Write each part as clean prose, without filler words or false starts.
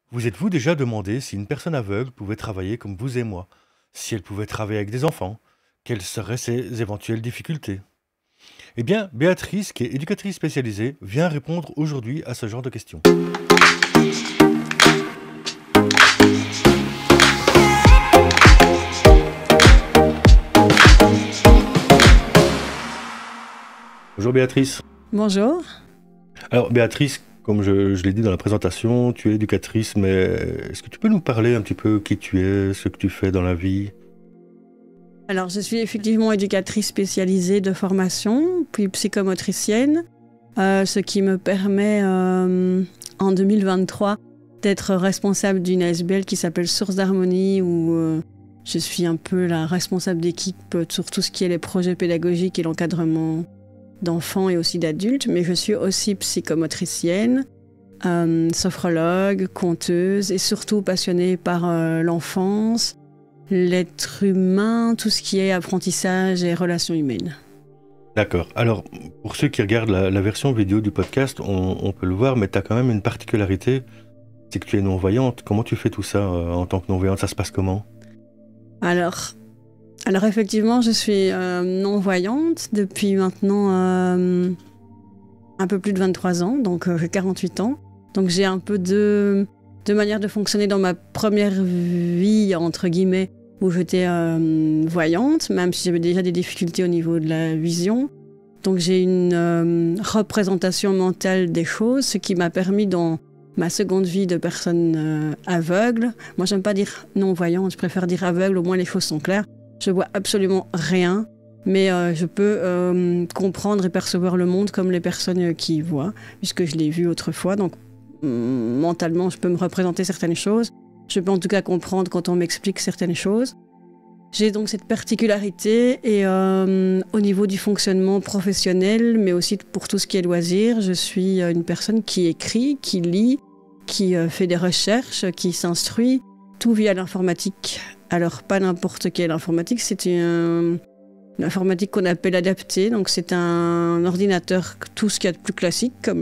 Vous êtes-vous déjà demandé si une personne aveugle pouvait travailler comme vous et moi? Si elle pouvait travailler avec des enfants? Quelles seraient ses éventuelles difficultés? Eh bien, Béatrice, qui est éducatrice spécialisée, vient répondre aujourd'hui à ce genre de questions. Bonjour Béatrice. Bonjour. Alors Béatrice, comme je l'ai dit dans la présentation, tu es éducatrice, mais est-ce que tu peux nous parler un petit peu qui tu es, ce que tu fais dans la vie? Alors, je suis effectivement éducatrice spécialisée de formation, puis psychomotricienne, ce qui me permet en 2023 d'être responsable d'une ASBL qui s'appelle Source d'Harmonie, où je suis un peu la responsable d'équipe sur tout ce qui est les projets pédagogiques et l'encadrement d'enfants et aussi d'adultes, mais je suis aussi psychomotricienne, sophrologue, conteuse et surtout passionnée par l'enfance, l'être humain, tout ce qui est apprentissage et relations humaines. D'accord. Alors, pour ceux qui regardent la version vidéo du podcast, on peut le voir, mais tu as quand même une particularité, c'est que tu es non-voyante. Comment tu fais tout ça en tant que non-voyante? Ça se passe comment? Alors effectivement, je suis non-voyante depuis maintenant un peu plus de 23 ans, donc j'ai 48 ans. Donc j'ai un peu de manière de fonctionner dans ma première vie, entre guillemets, où j'étais voyante, même si j'avais déjà des difficultés au niveau de la vision. Donc j'ai une représentation mentale des choses, ce qui m'a permis dans ma seconde vie de personne aveugle. Moi, j'aime pas dire non-voyante, je préfère dire aveugle, au moins les choses sont claires. Je vois absolument rien, mais je peux comprendre et percevoir le monde comme les personnes qui y voient, puisque je l'ai vu autrefois. Donc mentalement, je peux me représenter certaines choses. Je peux en tout cas comprendre quand on m'explique certaines choses. J'ai donc cette particularité et au niveau du fonctionnement professionnel, mais aussi pour tout ce qui est loisirs, je suis une personne qui écrit, qui lit, qui fait des recherches, qui s'instruit, tout via l'informatique. Alors pas n'importe quelle informatique, c'est une informatique qu'on appelle adaptée, donc c'est un ordinateur, tout ce qu'il y a de plus classique, comme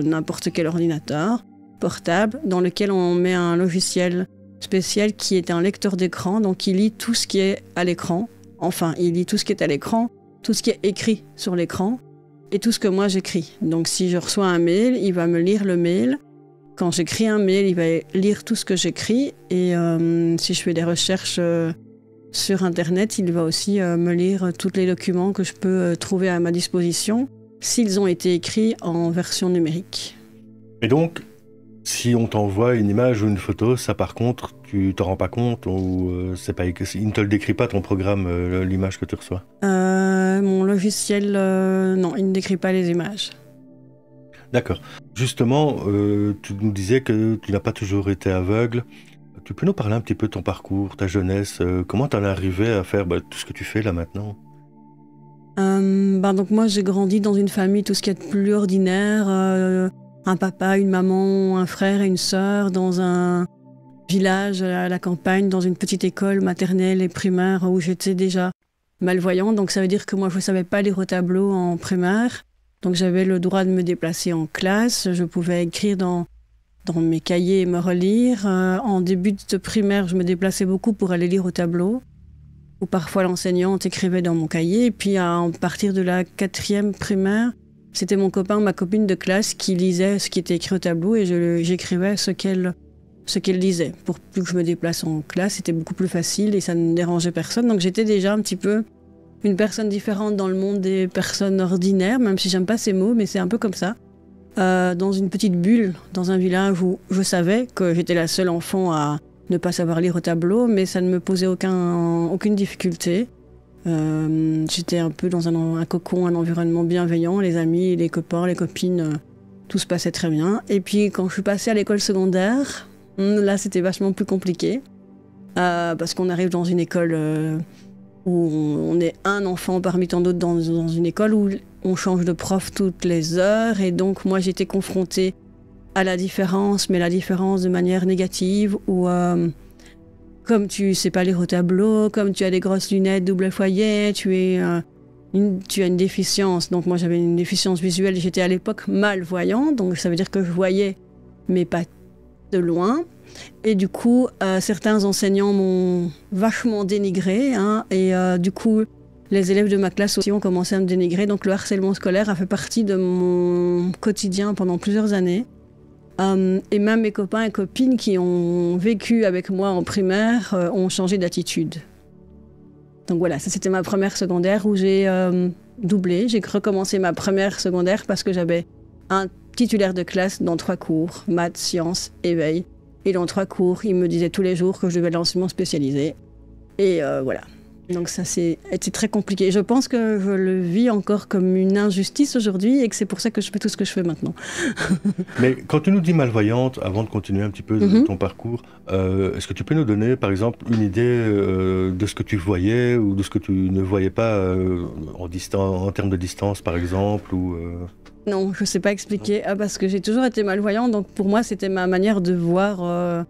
n'importe quel ordinateur portable, dans lequel on met un logiciel spécial qui est un lecteur d'écran, donc il lit tout ce qui est à l'écran. Enfin, il lit tout ce qui est à l'écran, tout ce qui est écrit sur l'écran, et tout ce que moi j'écris. Donc si je reçois un mail, il va me lire le mail. Quand j'écris un mail, il va lire tout ce que j'écris, et si je fais des recherches sur Internet, il va aussi me lire tous les documents que je peux trouver à ma disposition, s'ils ont été écrits en version numérique. Et donc, si on t'envoie une image ou une photo, ça par contre, tu t'en rends pas compte ou c'est pas, il ne te le décrit pas ton programme, l'image que tu reçois? Mon logiciel, non, il ne décrit pas les images. D'accord. Justement, tu nous disais que tu n'as pas toujours été aveugle. Tu peux nous parler un petit peu de ton parcours, ta jeunesse, comment tu en es arrivé à faire tout ce que tu fais là maintenant? Donc moi, j'ai grandi dans une famille, tout ce qu'il y a de plus ordinaire. Un papa, une maman, un frère et une sœur, dans un village à la campagne, dans une petite école maternelle et primaire où j'étais déjà malvoyante. Donc ça veut dire que moi, je ne savais pas lire au tableau en primaire. Donc j'avais le droit de me déplacer en classe. Je pouvais écrire dans mes cahiers et me relire. En début de primaire, je me déplaçais beaucoup pour aller lire au tableau. Ou parfois l'enseignante écrivait dans mon cahier. Et puis à partir de la 4e primaire, c'était mon copain ou ma copine de classe qui lisait ce qui était écrit au tableau et j'écrivais ce qu'elle lisait. Pour plus que je me déplace en classe, c'était beaucoup plus facile et ça ne dérangeait personne. Donc j'étais déjà un petit peu une personne différente dans le monde des personnes ordinaires, même si j'aime pas ces mots, mais c'est un peu comme ça. Dans une petite bulle, dans un village où je savais que j'étais la seule enfant à ne pas savoir lire au tableau, mais ça ne me posait aucune difficulté. J'étais un peu dans un cocon, un environnement bienveillant, les amis, les copains, les copines, tout se passait très bien. Et puis quand je suis passée à l'école secondaire, là c'était vachement plus compliqué, parce qu'on arrive dans une école où on est un enfant parmi tant d'autres dans une école où on change de prof toutes les heures, et donc moi j'étais confrontée à la différence, mais la différence de manière négative, où comme tu sais pas lire au tableau, comme tu as des grosses lunettes double foyer, tu as une déficience. Donc moi j'avais une déficience visuelle, j'étais à l'époque malvoyante, donc ça veut dire que je voyais, mais pas de loin. Et du coup, certains enseignants m'ont vachement dénigrée. Et du coup, les élèves de ma classe aussi ont commencé à me dénigrer. Donc le harcèlement scolaire a fait partie de mon quotidien pendant plusieurs années. Et même mes copains et copines qui ont vécu avec moi en primaire ont changé d'attitude. Donc voilà, ça c'était ma première secondaire où j'ai doublé. J'ai recommencé ma première secondaire parce que j'avais un titulaire de classe dans 3 cours, maths, sciences, éveil. Et dans 3 cours, il me disait tous les jours que je devais aller en enseignement spécialisé. Et voilà. Donc ça, été très compliqué. Je pense que je le vis encore comme une injustice aujourd'hui et que c'est pour ça que je fais tout ce que je fais maintenant. Mais quand tu nous dis malvoyante, avant de continuer un petit peu ton parcours, est-ce que tu peux nous donner, par exemple, une idée de ce que tu voyais ou de ce que tu ne voyais pas en termes de distance, par exemple ou, Non, je ne sais pas expliquer. Parce que j'ai toujours été malvoyante, donc pour moi, c'était ma manière de voir...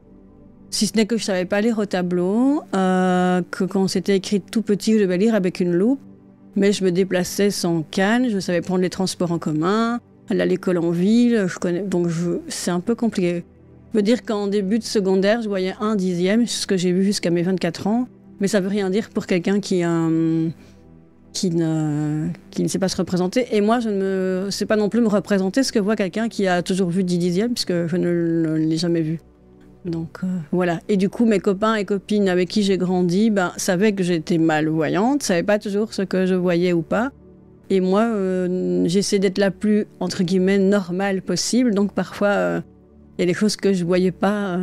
Si ce n'est que je ne savais pas lire au tableau, que quand c'était écrit tout petit, je devais lire avec une loupe. Mais je me déplaçais sans canne, je savais prendre les transports en commun, aller à l'école en ville, donc c'est un peu compliqué. Je veux dire qu'en début de secondaire, je voyais 1/10, ce que j'ai vu jusqu'à mes 24 ans. Mais ça ne veut rien dire pour quelqu'un qui ne sait pas se représenter. Et moi, je ne sais pas non plus me représenter ce que voit quelqu'un qui a toujours vu 10/10, puisque je ne l'ai jamais vu. Donc voilà. Et du coup, mes copains et copines avec qui j'ai grandi savaient que j'étais malvoyante, ne savaient pas toujours ce que je voyais ou pas. Et moi, j'essaie d'être la plus, entre guillemets, normale possible. Donc parfois, il y a des choses que je ne voyais pas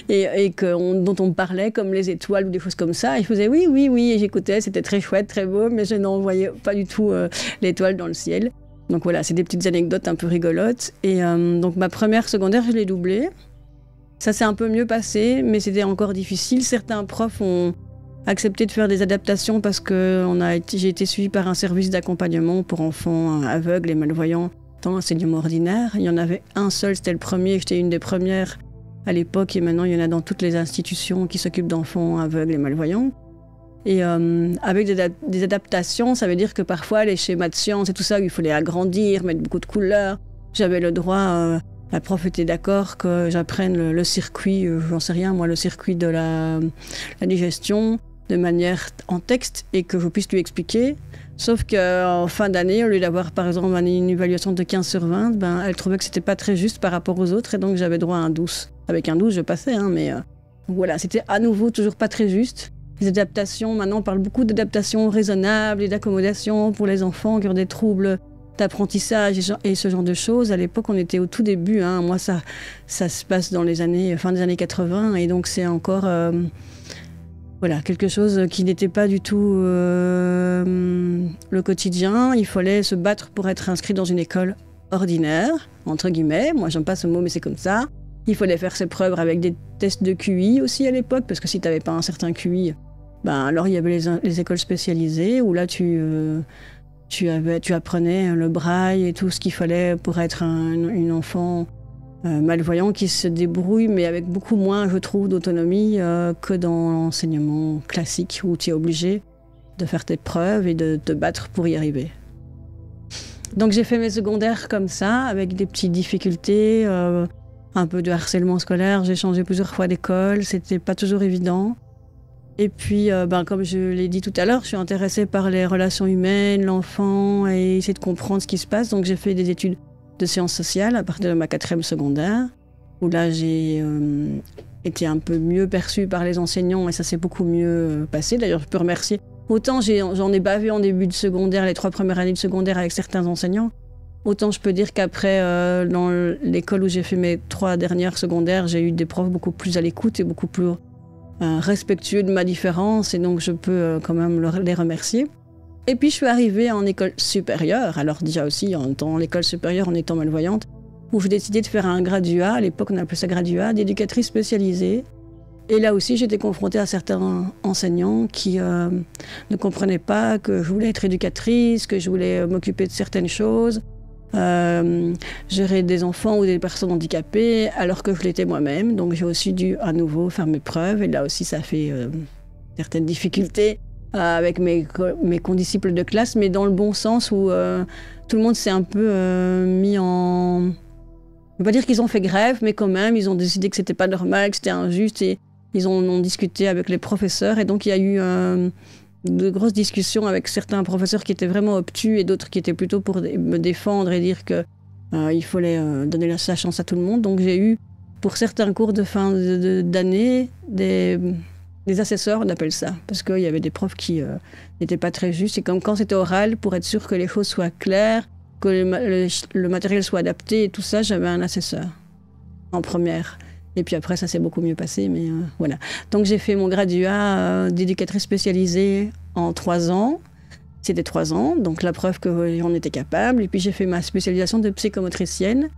et dont on me parlait, comme les étoiles ou des choses comme ça. Et je faisais oui, et j'écoutais, c'était très chouette, très beau, mais je n'en voyais pas du tout l'étoile dans le ciel. Donc voilà, c'est des petites anecdotes un peu rigolotes. Et donc ma première secondaire, je l'ai doublée. Ça s'est un peu mieux passé, mais c'était encore difficile. Certains profs ont accepté de faire des adaptations parce que j'ai été suivie par un service d'accompagnement pour enfants aveugles et malvoyants dans l'enseignement ordinaire. Il y en avait un seul, c'était le premier, j'étais une des premières à l'époque, et maintenant il y en a dans toutes les institutions qui s'occupent d'enfants aveugles et malvoyants. Et avec des adaptations, ça veut dire que parfois les schémas de sciences et tout ça, il fallait agrandir, mettre beaucoup de couleurs. J'avais le droit... La prof était d'accord que j'apprenne le circuit, j'en sais rien moi, le circuit de la digestion de manière en texte et que je puisse lui expliquer. Sauf qu'en fin d'année, au lieu d'avoir par exemple une évaluation de 15 sur 20, elle trouvait que c'était pas très juste par rapport aux autres et donc j'avais droit à un 12. Avec un 12, je passais, mais voilà, c'était à nouveau toujours pas très juste. Les adaptations, maintenant on parle beaucoup d'adaptations raisonnables et d'accommodation pour les enfants qui ont des troubles d'apprentissage et ce genre de choses. À l'époque, on était au tout début. Moi, ça se passe dans fin des années 80 et donc c'est encore quelque chose qui n'était pas du tout le quotidien. Il fallait se battre pour être inscrit dans une école ordinaire, entre guillemets. Moi, j'aime pas ce mot, mais c'est comme ça. Il fallait faire ses preuves avec des tests de QI aussi à l'époque, parce que si tu n'avais pas un certain QI, alors il y avait les écoles spécialisées où là, tu apprenais le braille et tout ce qu'il fallait pour être une enfant malvoyant qui se débrouille, mais avec beaucoup moins, je trouve, d'autonomie que dans l'enseignement classique où tu es obligé de faire tes preuves et de te battre pour y arriver. Donc j'ai fait mes secondaires comme ça, avec des petites difficultés, un peu de harcèlement scolaire. J'ai changé plusieurs fois d'école, c'était pas toujours évident. Et puis, comme je l'ai dit tout à l'heure, je suis intéressée par les relations humaines, l'enfant, et essayer de comprendre ce qui se passe. Donc j'ai fait des études de sciences sociales à partir de ma 4e secondaire, où là j'ai été un peu mieux perçue par les enseignants et ça s'est beaucoup mieux passé. D'ailleurs, je peux remercier. Autant j'en ai bavé en début de secondaire, les 3 premières années de secondaire avec certains enseignants, autant je peux dire qu'après, dans l'école où j'ai fait mes 3 dernières secondaires, j'ai eu des profs beaucoup plus à l'écoute et beaucoup plus respectueux de ma différence, et donc je peux quand même les remercier. Et puis je suis arrivée en école supérieure, alors déjà aussi dans l'école supérieure en étant malvoyante, où j'ai décidé de faire un graduat, à l'époque on appelait ça graduat, d'éducatrice spécialisée. Et là aussi j'étais confrontée à certains enseignants qui ne comprenaient pas que je voulais être éducatrice, que je voulais m'occuper de certaines choses, gérer des enfants ou des personnes handicapées alors que je l'étais moi-même. Donc j'ai aussi dû à nouveau faire mes preuves et là aussi ça fait certaines difficultés avec mes condisciples de classe, mais dans le bon sens où tout le monde s'est un peu mis en ne veux pas dire qu'ils ont fait grève, mais quand même, ils ont décidé que c'était pas normal, que c'était injuste, et ils en ont discuté avec les professeurs. Et donc, il y a eu de grosses discussions avec certains professeurs qui étaient vraiment obtus et d'autres qui étaient plutôt pour me défendre et dire que il fallait donner la chance à tout le monde. Donc, j'ai eu, pour certains cours de fin d'année, des assesseurs, on appelle ça, parce qu'il y avait des profs qui n'étaient pas très justes. Et comme quand c'était oral, pour être sûr que les choses soient claires, que le matériel soit adapté et tout ça, j'avais un assesseur en première. Et puis après, ça s'est beaucoup mieux passé, mais voilà. Donc j'ai fait mon graduat d'éducatrice spécialisée en 3 ans. C'était 3 ans, donc la preuve que j'en étais capable. Et puis j'ai fait ma spécialisation de psychomotricienne,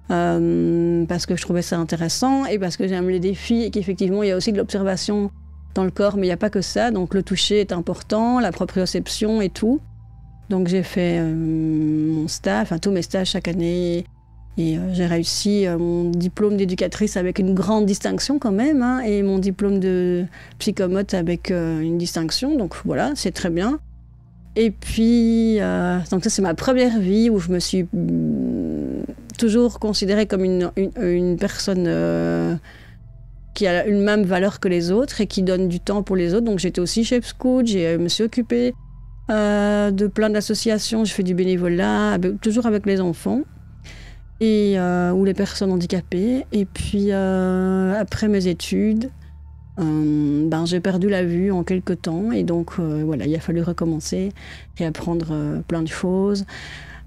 parce que je trouvais ça intéressant et parce que j'aime les défis et qu'effectivement, il y a aussi de l'observation dans le corps, mais il n'y a pas que ça. Donc le toucher est important, la proprioception et tout. Donc j'ai fait mon stage, enfin tous mes stages chaque année, et j'ai réussi mon diplôme d'éducatrice avec une grande distinction quand même, hein, et mon diplôme de psychomote avec une distinction, donc voilà, c'est très bien. Et puis, donc ça c'est ma première vie où je me suis toujours considérée comme une personne qui a une même valeur que les autres et qui donne du temps pour les autres. Donc j'étais aussi chef scout, je me suis occupée de plein d'associations, je fais du bénévolat, toujours avec les enfants et, ou les personnes handicapées. Et puis après mes études, j'ai perdu la vue en quelques temps et donc voilà, il a fallu recommencer et apprendre plein de choses,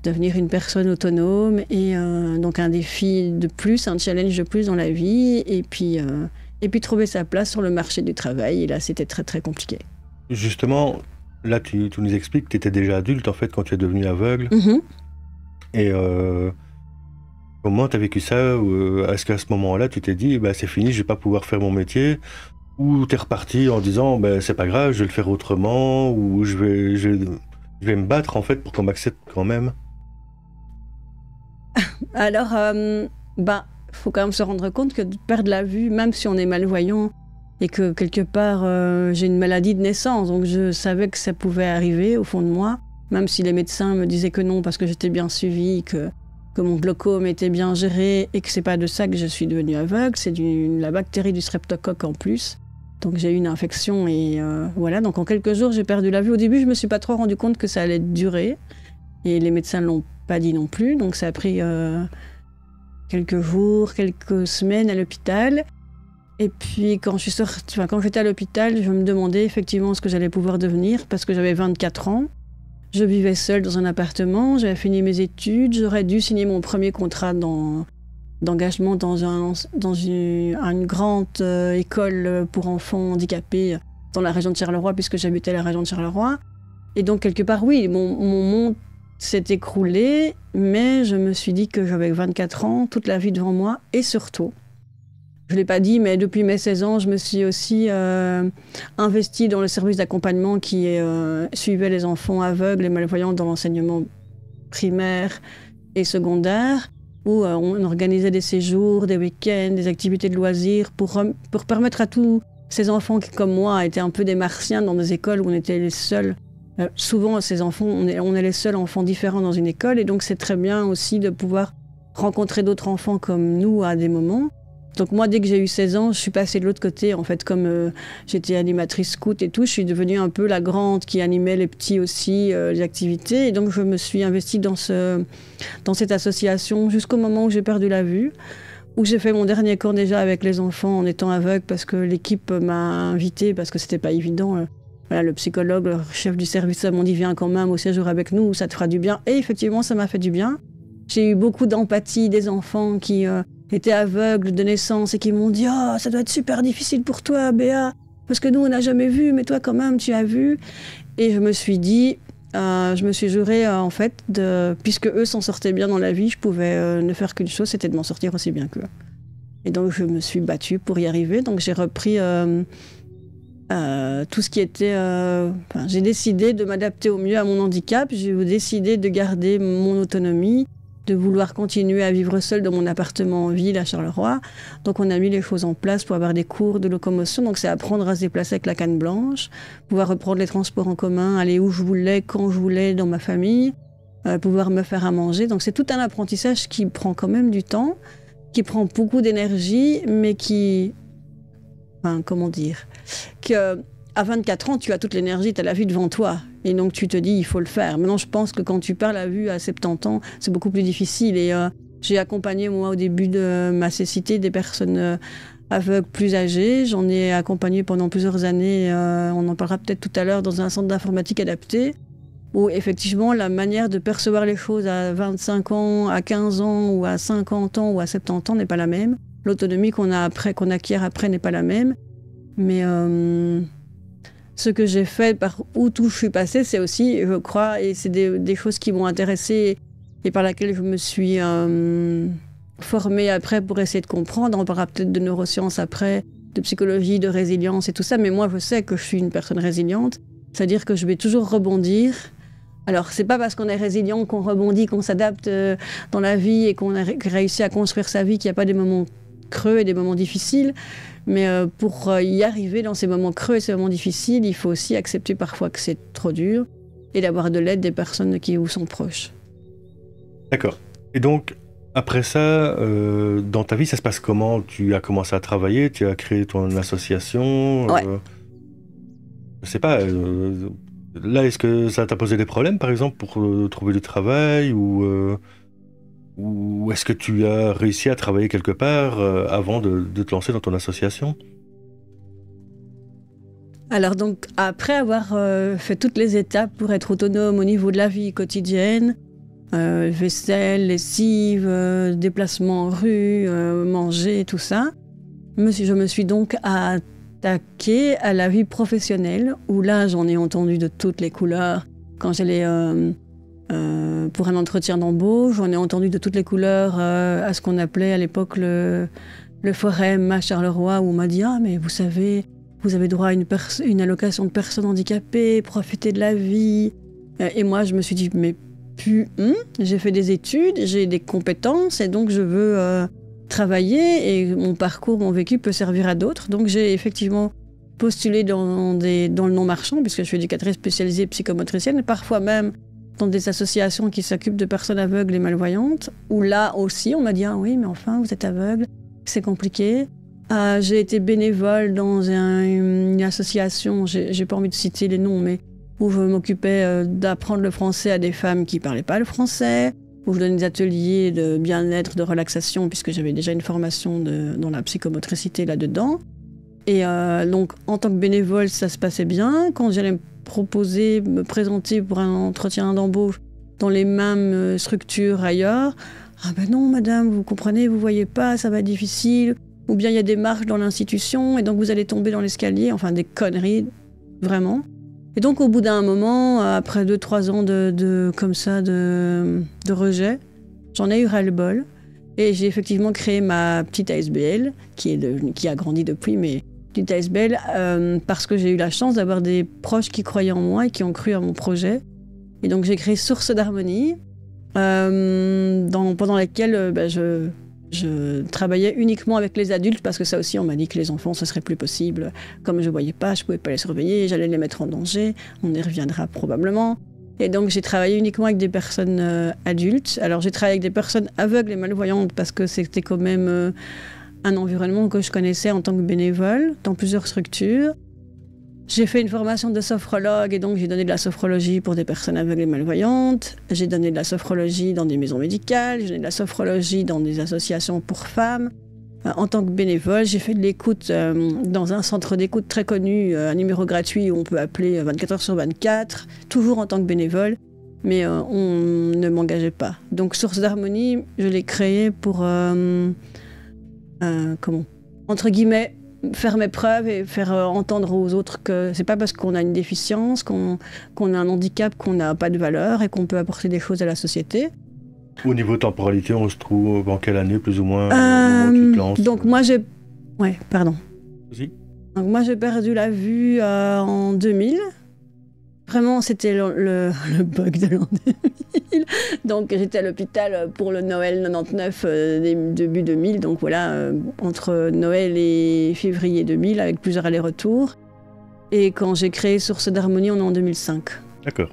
devenir une personne autonome et donc un défi de plus, un challenge de plus dans la vie et puis trouver sa place sur le marché du travail. Et là, c'était très très compliqué. Justement, là, tu nous expliques que tu étais déjà adulte, en fait, quand tu es devenue aveugle. Et comment tu as vécu ça? Est-ce qu'à ce moment-là, tu t'es dit, c'est fini, je vais pas pouvoir faire mon métier? Ou tu es reparti en disant, c'est pas grave, je vais le faire autrement, ou je vais me battre, en fait, pour qu'on m'accepte quand même? Alors, faut quand même se rendre compte que de perdre la vue, même si on est malvoyant, et que quelque part j'ai une maladie de naissance, donc je savais que ça pouvait arriver au fond de moi, même si les médecins me disaient que non parce que j'étais bien suivie, que mon glaucome était bien géré et que c'est pas de ça que je suis devenue aveugle, c'est la bactérie du streptocoque en plus. Donc j'ai eu une infection et voilà, donc en quelques jours j'ai perdu la vue. Au début je me suis pas trop rendu compte que ça allait durer et les médecins l'ont pas dit non plus, donc ça a pris quelques jours, quelques semaines à l'hôpital. Et puis quand j'étais à l'hôpital, je me demandais effectivement ce que j'allais pouvoir devenir parce que j'avais 24 ans. Je vivais seule dans un appartement, j'avais fini mes études, j'aurais dû signer mon premier contrat d'engagement dans une grande école pour enfants handicapés dans la région de Charleroi puisque j'habitais la région de Charleroi. Et donc quelque part, oui, mon monde s'est écroulé, mais je me suis dit que j'avais 24 ans, toute la vie devant moi et surtout, je ne l'ai pas dit, mais depuis mes 16 ans, je me suis aussi investie dans le service d'accompagnement qui suivait les enfants aveugles et malvoyants dans l'enseignement primaire et secondaire, où on organisait des séjours, des week-ends, des activités de loisirs pour permettre à tous ces enfants qui, comme moi, étaient un peu des martiens dans des écoles où on était les seuls. Souvent, ces enfants, on est les seuls enfants différents dans une école, et donc c'est très bien aussi de pouvoir rencontrer d'autres enfants comme nous à des moments. Donc moi, dès que j'ai eu 16 ans, je suis passée de l'autre côté. En fait, comme j'étais animatrice scout et tout, je suis devenue un peu la grande qui animait les petits aussi, les activités. Et donc, je me suis investie dans cette association jusqu'au moment où j'ai perdu la vue, où j'ai fait mon dernier cours déjà avec les enfants en étant aveugle parce que l'équipe m'a invitée, parce que c'était pas évident. Voilà, le psychologue, le chef du service m'ont dit « Viens quand même au séjour avec nous, ça te fera du bien ». Et effectivement, ça m'a fait du bien. J'ai eu beaucoup d'empathie des enfants qui étaient aveugles de naissance et qui m'ont dit « Oh, ça doit être super difficile pour toi, Béa, parce que nous, on n'a jamais vu, mais toi, quand même, tu as vu. » Et je me suis dit, je me suis juré, en fait, puisque eux s'en sortaient bien dans la vie, je pouvais ne faire qu'une chose, c'était de m'en sortir aussi bien qu'eux. Et donc, je me suis battue pour y arriver. Donc, j'ai repris tout ce qui était... j'ai décidé de m'adapter au mieux à mon handicap. J'ai décidé de garder mon autonomie, de vouloir continuer à vivre seule dans mon appartement en ville à Charleroi. Donc on a mis les choses en place pour avoir des cours de locomotion. Donc c'est apprendre à se déplacer avec la canne blanche, pouvoir reprendre les transports en commun, aller où je voulais, quand je voulais, dans ma famille, pouvoir me faire à manger. Donc c'est tout un apprentissage qui prend quand même du temps. qui prend beaucoup d'énergie, mais qui... Enfin, comment dire, qu'à 24 ans, tu as toute l'énergie, tu as la vie devant toi. Et donc, tu te dis, il faut le faire. Maintenant, je pense que quand tu perds la vue à 70 ans, c'est beaucoup plus difficile. Et j'ai accompagné, moi, au début de ma cécité, des personnes aveugles plus âgées. J'en ai accompagné pendant plusieurs années, on en parlera peut-être tout à l'heure, dans un centre d'informatique adapté, où effectivement, la manière de percevoir les choses à 25 ans, à 15 ans, ou à 50 ans, ou à 70 ans n'est pas la même. L'autonomie qu'on acquiert après n'est pas la même. Mais ce que j'ai fait, par où tout je suis passée, c'est aussi, je crois, et c'est des choses qui m'ont intéressée et par laquelle je me suis formée après pour essayer de comprendre. On parlera peut-être de neurosciences après, de psychologie, de résilience et tout ça. Mais moi, je sais que je suis une personne résiliente. C'est-à-dire que je vais toujours rebondir. Alors, c'est pas parce qu'on est résilient qu'on rebondit, qu'on s'adapte dans la vie et qu'on a réussi à construire sa vie qu'il n'y a pas des moments creux et des moments difficiles. Mais pour y arriver dans ces moments creux et ces moments difficiles, il faut aussi accepter parfois que c'est trop dur et d'avoir de l'aide des personnes qui vous sont proches. D'accord. Et donc, après ça, dans ta vie, ça se passe comment? Tu as commencé à travailler, tu as créé ton association. Ouais. Je sais pas. Là, est-ce que ça t'a posé des problèmes, par exemple, pour trouver du travail ou est-ce que tu as réussi à travailler quelque part avant de te lancer dans ton association? Alors donc, après avoir fait toutes les étapes pour être autonome au niveau de la vie quotidienne, vaisselle, lessive, déplacement en rue, manger, tout ça, je me suis donc attaquée à la vie professionnelle, où là, j'en ai entendu de toutes les couleurs. Quand j'allais pour un entretien d'embauche, j'en ai entendu de toutes les couleurs à ce qu'on appelait à l'époque le forum à Charleroi, où on m'a dit « Ah, mais vous savez, vous avez droit à une allocation de personnes handicapées, profitez de la vie. » Et moi, je me suis dit « Mais j'ai fait des études, j'ai des compétences et donc je veux travailler et mon parcours, mon vécu peut servir à d'autres. » Donc j'ai effectivement postulé dans le non-marchand, puisque je suis éducatrice spécialisée psychomotricienne, et parfois même dans des associations qui s'occupent de personnes aveugles et malvoyantes, où là aussi on m'a dit « Ah oui, mais enfin, vous êtes aveugle, c'est compliqué. » J'ai été bénévole dans une association, j'ai pas envie de citer les noms, mais où je m'occupais d'apprendre le français à des femmes qui parlaient pas le français, où je donnais des ateliers de bien-être, de relaxation, puisque j'avais déjà une formation dans la psychomotricité là-dedans. Et donc, en tant que bénévole, ça se passait bien. Quand j'allais me présenter pour un entretien d'embauche dans les mêmes structures ailleurs, « Ah ben non, madame, vous comprenez, vous voyez pas, ça va être difficile. » Ou bien il y a des marches dans l'institution et donc vous allez tomber dans l'escalier. Enfin, des conneries, vraiment. Et donc, au bout d'un moment, après 2-3 ans comme ça, de rejet, j'en ai eu ras-le-bol. Et j'ai effectivement créé ma petite ASBL, qui a grandi depuis, mais petite ASBL, parce que j'ai eu la chance d'avoir des proches qui croyaient en moi et qui ont cru à mon projet. Et donc, j'ai créé Source d'harmonie, pendant laquelle je travaillais uniquement avec les adultes, parce que ça aussi, on m'a dit que les enfants, ce serait plus possible. Comme je ne voyais pas, je ne pouvais pas les surveiller, j'allais les mettre en danger. On y reviendra probablement. Et donc, j'ai travaillé uniquement avec des personnes adultes. Alors, j'ai travaillé avec des personnes aveugles et malvoyantes, parce que c'était quand même un environnement que je connaissais en tant que bénévole, dans plusieurs structures. J'ai fait une formation de sophrologue et donc j'ai donné de la sophrologie pour des personnes aveugles et malvoyantes. J'ai donné de la sophrologie dans des maisons médicales, j'ai donné de la sophrologie dans des associations pour femmes. En tant que bénévole, j'ai fait de l'écoute dans un centre d'écoute très connu, un numéro gratuit où on peut appeler 24 heures sur 24, toujours en tant que bénévole, mais on ne m'engageait pas. Donc Source d'harmonie, je l'ai créé pour, entre guillemets, faire mes preuves et faire entendre aux autres que c'est pas parce qu'on a une déficience, qu'on a un handicap, qu'on n'a pas de valeur et qu'on peut apporter des choses à la société. Au niveau temporalité, on se trouve en quelle année plus ou moins au moment où tu te lances? Donc moi j'ai... Ouais, pardon. Vas-y. Donc moi j'ai perdu la vue en 2000. Vraiment, c'était le bug de l'an 2000. Donc j'étais à l'hôpital pour le Noël 99, début 2000. Donc voilà, entre Noël et février 2000, avec plusieurs allers-retours. Et quand j'ai créé Source d'harmonie, on est en 2005. D'accord.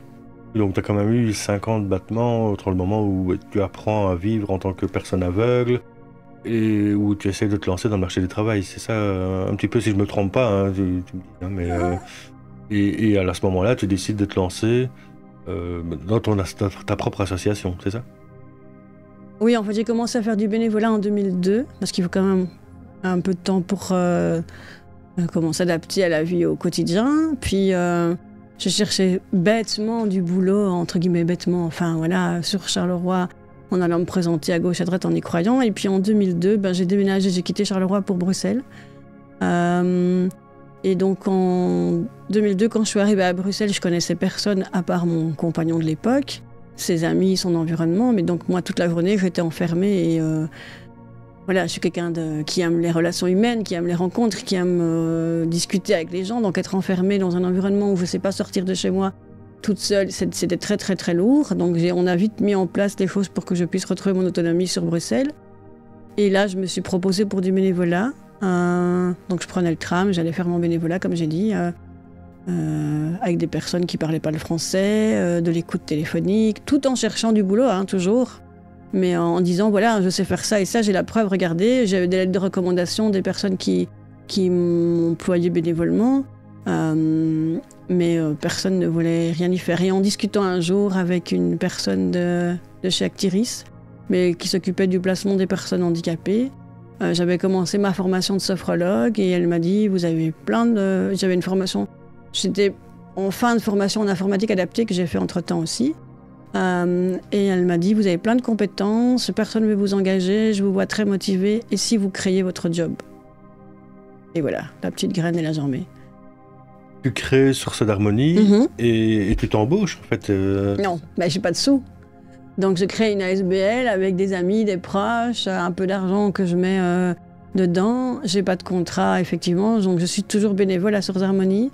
Donc tu as quand même eu 5 ans de battement entre le moment où tu apprends à vivre en tant que personne aveugle et où tu essaies de te lancer dans le marché du travail. C'est ça, un petit peu, si je me trompe pas, hein, tu me dis, hein, mais, et à ce moment-là, tu décides de te lancer dans ta propre association, c'est ça? Oui, en fait, j'ai commencé à faire du bénévolat en 2002, parce qu'il faut quand même un peu de temps pour comment s'adapter à la vie au quotidien. Puis, je cherchais bêtement du boulot, entre guillemets bêtement, enfin voilà, sur Charleroi, en allant me présenter à gauche, à droite en y croyant. Et puis en 2002, j'ai déménagé, j'ai quitté Charleroi pour Bruxelles. Et donc en 2002, quand je suis arrivée à Bruxelles, je connaissais personne à part mon compagnon de l'époque, ses amis, son environnement. Mais donc moi, toute la journée, j'étais enfermée et voilà, je suis quelqu'un qui aime les relations humaines, qui aime les rencontres, qui aime discuter avec les gens. Donc être enfermée dans un environnement où je ne sais pas sortir de chez moi toute seule, c'était très très très lourd. Donc on a vite mis en place les choses pour que je puisse retrouver mon autonomie sur Bruxelles. Et là, je me suis proposée pour du bénévolat. Donc je prenais le tram, j'allais faire mon bénévolat, comme j'ai dit, avec des personnes qui ne parlaient pas le français, de l'écoute téléphonique, tout en cherchant du boulot, hein, toujours. Mais en disant, voilà, je sais faire ça et ça, j'ai la preuve, regardez, j'avais des lettres de recommandation des personnes qui m'ont employé bénévolement. Mais personne ne voulait rien y faire. Et en discutant un jour avec une personne de chez Actiris, mais qui s'occupait du placement des personnes handicapées, j'avais commencé ma formation de sophrologue et elle m'a dit, vous avez j'avais une formation, j'étais en fin de formation en informatique adaptée que j'ai fait entre-temps aussi. Et elle m'a dit, vous avez plein de compétences, personne ne veut vous engager, je vous vois très motivée, et si vous créez votre job? Et voilà, la petite graine est là germée. Tu crées Source d'harmonie et tu t'embauches en fait. Non, j'ai pas de sous. Donc je crée une ASBL avec des amis, des proches, un peu d'argent que je mets dedans. J'ai pas de contrat effectivement, donc je suis toujours bénévole à Source d'harmonie.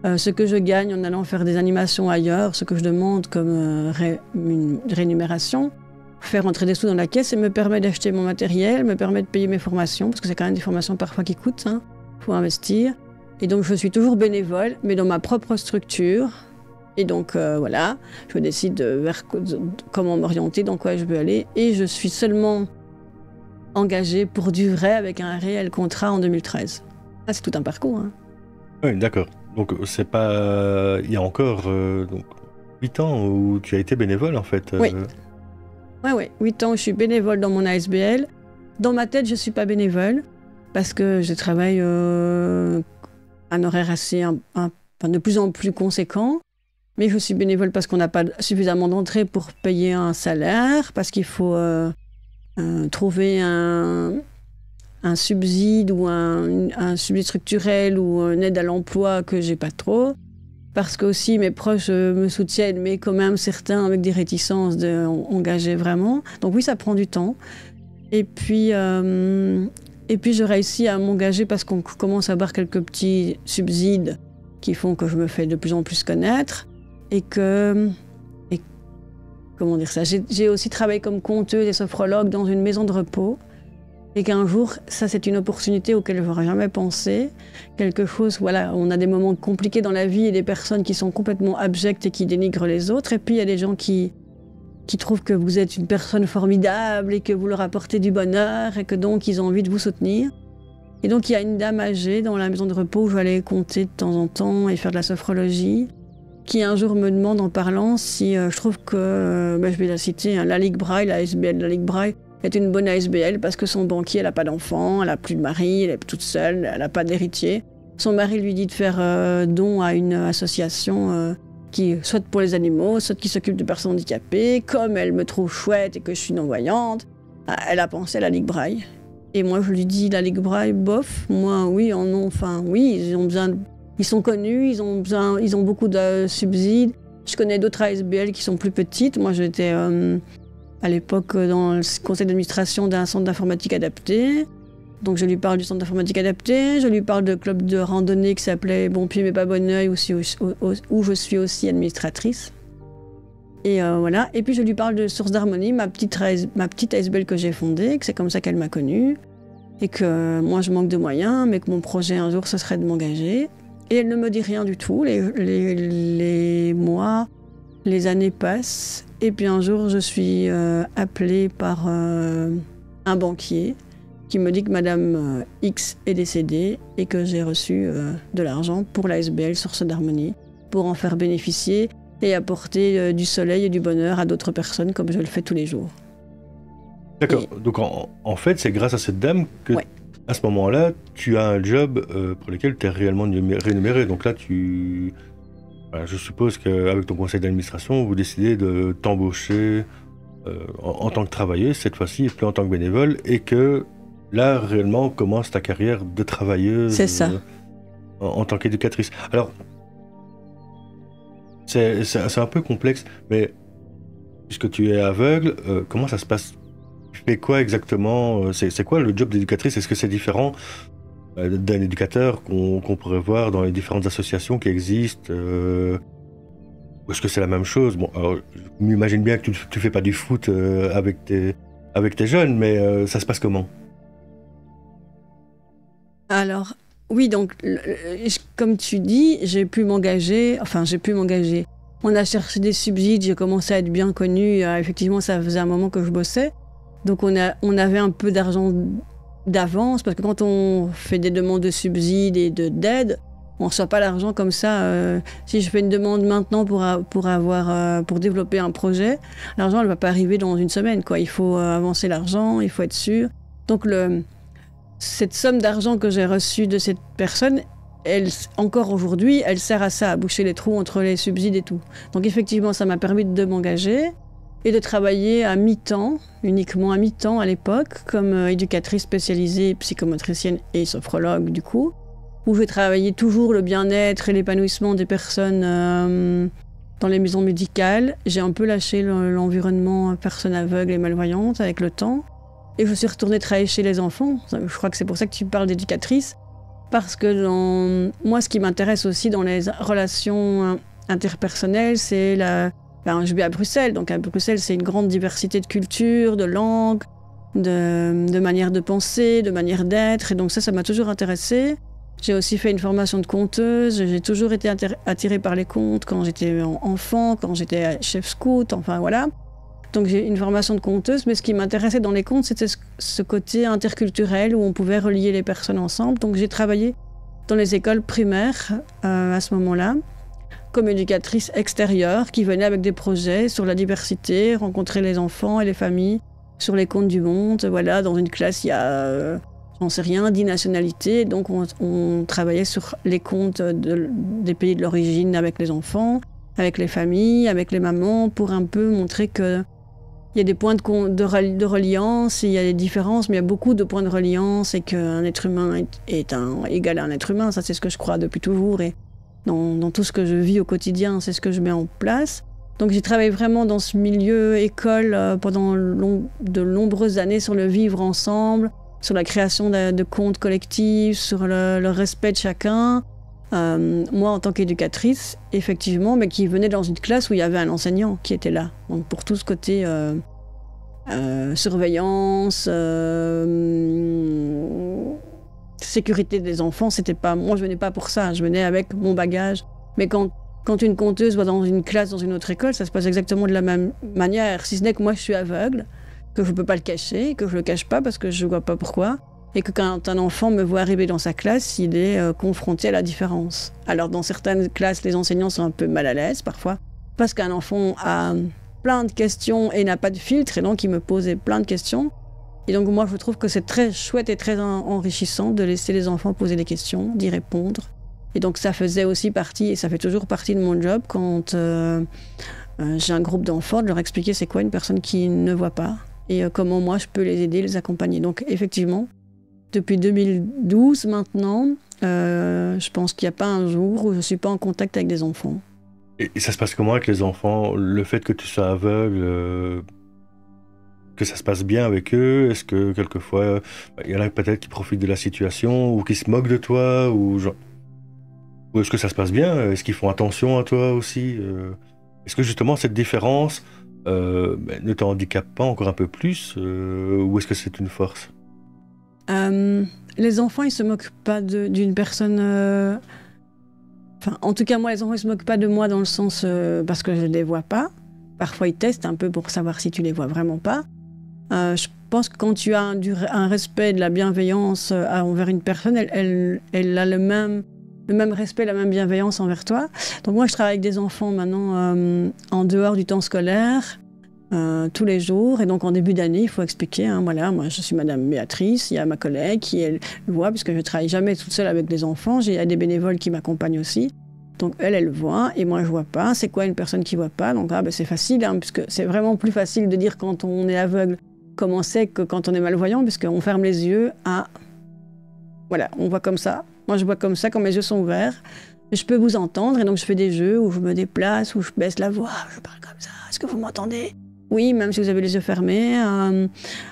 Ce que je gagne en allant faire des animations ailleurs, ce que je demande comme une rémunération, faire entrer des sous dans la caisse et me permet d'acheter mon matériel, me permet de payer mes formations, parce que c'est quand même des formations parfois qui coûtent, hein, faut investir. Et donc je suis toujours bénévole, mais dans ma propre structure. Et donc voilà, je décide vers comment m'orienter, dans quoi je veux aller. Et je suis seulement engagée pour du vrai avec un réel contrat en 2013. Ah, c'est tout un parcours. Hein. Oui, d'accord. Donc c'est pas... Il y a encore 8 ans où tu as été bénévole en fait. Oui. Oui, 8 ans où je suis bénévole dans mon ASBL. Dans ma tête, je ne suis pas bénévole parce que je travaille un horaire assez de plus en plus conséquent. Mais je suis bénévole parce qu'on n'a pas suffisamment d'entrées pour payer un salaire, parce qu'il faut trouver un subside ou un subside structurel ou une aide à l'emploi que j'ai pas trop. Parce que aussi mes proches me soutiennent, mais quand même certains avec des réticences d'engager vraiment. Donc oui, ça prend du temps. Et puis je réussis à m'engager parce qu'on commence à avoir quelques petits subsides qui font que je me fais de plus en plus connaître. Et comment dire ça, j'ai aussi travaillé comme conteuse et sophrologue dans une maison de repos. Et qu'un jour, ça c'est une opportunité auquel je n'aurais jamais pensé. Quelque chose, voilà, on a des moments compliqués dans la vie et des personnes qui sont complètement abjectes et qui dénigrent les autres. Et puis il y a des gens qui trouvent que vous êtes une personne formidable et que vous leur apportez du bonheur et que donc ils ont envie de vous soutenir. Et donc il y a une dame âgée dans la maison de repos où je vais aller compter de temps en temps et faire de la sophrologie, qui un jour me demande en parlant si je trouve que, je vais la citer, la Ligue Braille, la ASBL de la Ligue Braille, est une bonne ASBL parce que son banquier, elle n'a pas d'enfant, elle n'a plus de mari, elle est toute seule, elle n'a pas d'héritier. Son mari lui dit de faire don à une association qui, soit pour les animaux, soit qui s'occupe de personnes handicapées. Comme elle me trouve chouette et que je suis non-voyante, elle a pensé à la Ligue Braille. Et moi, je lui dis, la Ligue Braille, bof, moi, oui, oui, ils ont besoin ils sont connus, ils ont beaucoup de subsides. Je connais d'autres ASBL qui sont plus petites. Moi, j'étais à l'époque dans le conseil d'administration d'un centre d'informatique adapté. Donc, je lui parle du centre d'informatique adapté. Je lui parle de club de randonnée qui s'appelait Bon Pied mais pas Bon Oeil, où je suis aussi administratrice. Et voilà. Et puis, je lui parle de Source d'harmonie, ma petite ASBL que j'ai fondée, que c'est comme ça qu'elle m'a connue. Et que moi, je manque de moyens, mais que mon projet un jour, ce serait de m'engager. Et elle ne me dit rien du tout. Les mois, les années passent. Et puis un jour, je suis appelée par un banquier qui me dit que Madame X est décédée et que j'ai reçu de l'argent pour la SBL Source d'Harmonie, pour en faire bénéficier et apporter du soleil et du bonheur à d'autres personnes comme je le fais tous les jours. D'accord, donc en fait c'est grâce à cette dame que à ce moment-là tu as un job pour lequel tu es réellement rémunéré. Donc là je suppose qu'avec ton conseil d'administration vous décidez de t'embaucher en tant que travailleuse cette fois-ci et plus en tant que bénévole, et que là réellement commence ta carrière de travailleuse. C'est ça. En tant qu'éducatrice. Alors c'est un peu complexe, mais puisque tu es aveugle, comment ça se passe? Tu fais quoi exactement? C'est quoi le job d'éducatrice? Est-ce que c'est différent d'un éducateur qu'on pourrait voir dans les différentes associations qui existent, ou est-ce que c'est la même chose? Bon, alors, je m'imagine bien que tu fais pas du foot avec tes jeunes, mais ça se passe comment? Alors, oui, donc, comme tu dis, j'ai pu m'engager. On a cherché des subsides, j'ai commencé à être bien connue. Effectivement, ça faisait un moment que je bossais. Donc, on avait un peu d'argent d'avance, parce que quand on fait des demandes de subsides et d'aide, on ne reçoit pas l'argent comme ça. Si je fais une demande maintenant pour développer un projet, l'argent ne va pas arriver dans une semaine, quoi. Il faut avancer l'argent, il faut être sûr. Donc, cette somme d'argent que j'ai reçue de cette personne, encore aujourd'hui, elle sert à ça, à boucher les trous entre les subsides et tout. Donc effectivement, ça m'a permis de m'engager et de travailler à mi-temps, uniquement à mi-temps à l'époque, comme éducatrice spécialisée, psychomotricienne et sophrologue du coup, où je travaillais toujours le bien-être et l'épanouissement des personnes dans les maisons médicales. J'ai un peu lâché l'environnement personnes aveugles et malvoyantes avec le temps. Et je suis retournée travailler chez les enfants. Je crois que c'est pour ça que tu parles d'éducatrice. Parce que moi, ce qui m'intéresse aussi dans les relations interpersonnelles, c'est je vis à Bruxelles. Donc à Bruxelles, c'est une grande diversité de cultures, de langues, de manières de penser, de manières d'être. Et donc ça m'a toujours intéressée. J'ai aussi fait une formation de conteuse. J'ai toujours été attirée par les contes quand j'étais enfant, quand j'étais chef scout, enfin voilà. Donc j'ai une formation de conteuse, mais ce qui m'intéressait dans les contes, c'était ce côté interculturel où on pouvait relier les personnes ensemble. Donc j'ai travaillé dans les écoles primaires à ce moment-là, comme éducatrice extérieure qui venait avec des projets sur la diversité, rencontrer les enfants et les familles sur les contes du monde. Voilà, dans une classe, il y a, j'en sais rien, 10 nationalités. Donc on travaillait sur les contes des pays de l'origine avec les enfants, avec les familles, avec les mamans, pour un peu montrer que il y a des points de reliance, il y a des différences, mais il y a beaucoup de points de reliance et qu'un être humain est égal à un être humain. Ça, c'est ce que je crois depuis toujours. Et dans tout ce que je vis au quotidien, c'est ce que je mets en place. Donc j'ai travaillé vraiment dans ce milieu école pendant de nombreuses années sur le vivre ensemble, sur la création de contes collectifs, sur le respect de chacun. Moi, en tant qu'éducatrice, effectivement, mais qui venait dans une classe où il y avait un enseignant qui était là. Donc pour tout ce côté surveillance, sécurité des enfants, c'était pas. Moi, je venais pas pour ça. Je venais avec mon bagage. Mais quand une conteuse va dans une classe dans une autre école, ça se passe exactement de la même manière. Si ce n'est que moi, je suis aveugle, que je peux pas le cacher, que je le cache pas parce que je vois pas pourquoi. Et que quand un enfant me voit arriver dans sa classe, il est confronté à la différence. Alors dans certaines classes, les enseignants sont un peu mal à l'aise parfois, parce qu'un enfant a plein de questions et n'a pas de filtre, et donc il me posait plein de questions. Et donc moi je trouve que c'est très chouette et très enrichissant de laisser les enfants poser des questions, d'y répondre. Et donc ça faisait aussi partie, et ça fait toujours partie de mon job, quand j'ai un groupe d'enfants, de leur expliquer c'est quoi une personne qui ne voit pas, et comment moi je peux les aider, les accompagner. Donc effectivement, depuis 2012 maintenant, je pense qu'il n'y a pas un jour où je ne suis pas en contact avec des enfants. Et ça se passe comment avec les enfants? Le fait que tu sois aveugle, que ça se passe bien avec eux? Est-ce que quelquefois, il y en a peut-être qui profitent de la situation ou qui se moquent de toi, ou est-ce que ça se passe bien? Est-ce qu'ils font attention à toi aussi? Est-ce que justement cette différence ne te handicape pas encore un peu plus, ou est-ce que c'est une force? Les enfants, ils se moquent pas d'une personne. Enfin, en tout cas, moi, les enfants, ils se moquent pas de moi dans le sens parce que je les vois pas. Parfois, ils testent un peu pour savoir si tu les vois vraiment pas. Je pense que quand tu as un respect, de la bienveillance envers une personne, elle a le même respect, la même bienveillance envers toi. Donc moi, je travaille avec des enfants maintenant en dehors du temps scolaire, tous les jours. Et donc en début d'année, il faut expliquer, hein, voilà, moi je suis Madame Béatrice, il y a ma collègue qui, elle, voit, puisque je ne travaille jamais toute seule avec les enfants, il y a des bénévoles qui m'accompagnent aussi. Donc elle voit, et moi je ne vois pas. C'est quoi une personne qui ne voit pas? Donc c'est facile, hein, puisque c'est vraiment plus facile de dire quand on est aveugle comment c'est que quand on est malvoyant, puisqu'on ferme les yeux à... Voilà, on voit comme ça. Moi, je vois comme ça quand mes yeux sont ouverts. Et je peux vous entendre, et donc je fais des jeux où je me déplace, où je baisse la voix, je parle comme ça. Est-ce que vous m'entendez? Oui, même si vous avez les yeux fermés.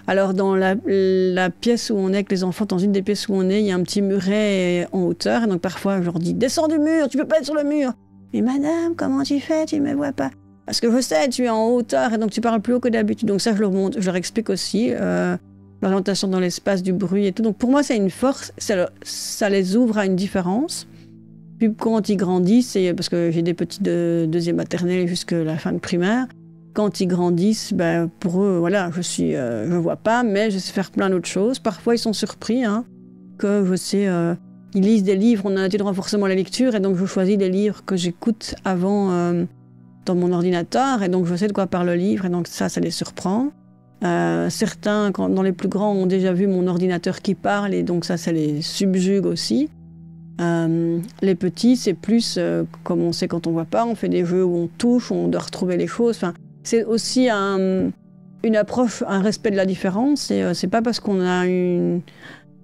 Alors, dans la pièce où on est avec les enfants, dans une des pièces où on est, il y a un petit muret en hauteur. Et donc, parfois, je leur dis « Descends du mur, tu peux pas être sur le mur !» Mais madame, comment tu fais? Tu ne me vois pas. Parce que je sais, tu es en hauteur et donc tu parles plus haut que d'habitude. Donc ça, je leur montre, je leur explique aussi l'orientation dans l'espace, du bruit et tout. Donc pour moi, c'est une force, ça les ouvre à une différence. Puis quand ils grandissent, parce que j'ai des petits de deuxième maternelle jusqu'à la fin de primaire, quand ils grandissent, ben, pour eux, voilà, je vois pas, mais je sais faire plein d'autres choses. Parfois, ils sont surpris hein, que je sais... ils lisent des livres, on a un étude de renforcement à la lecture, et donc je choisis des livres que j'écoute avant... dans mon ordinateur, et donc je sais de quoi parle le livre, et donc ça les surprend. Certains, dans les plus grands, ont déjà vu mon ordinateur qui parle, et donc ça les subjugue aussi. Les petits, c'est plus, comme on sait quand on voit pas, on fait des jeux où on touche, où on doit retrouver les choses. Enfin, c'est aussi une approche, un respect de la différence, et c'est pas parce qu'on a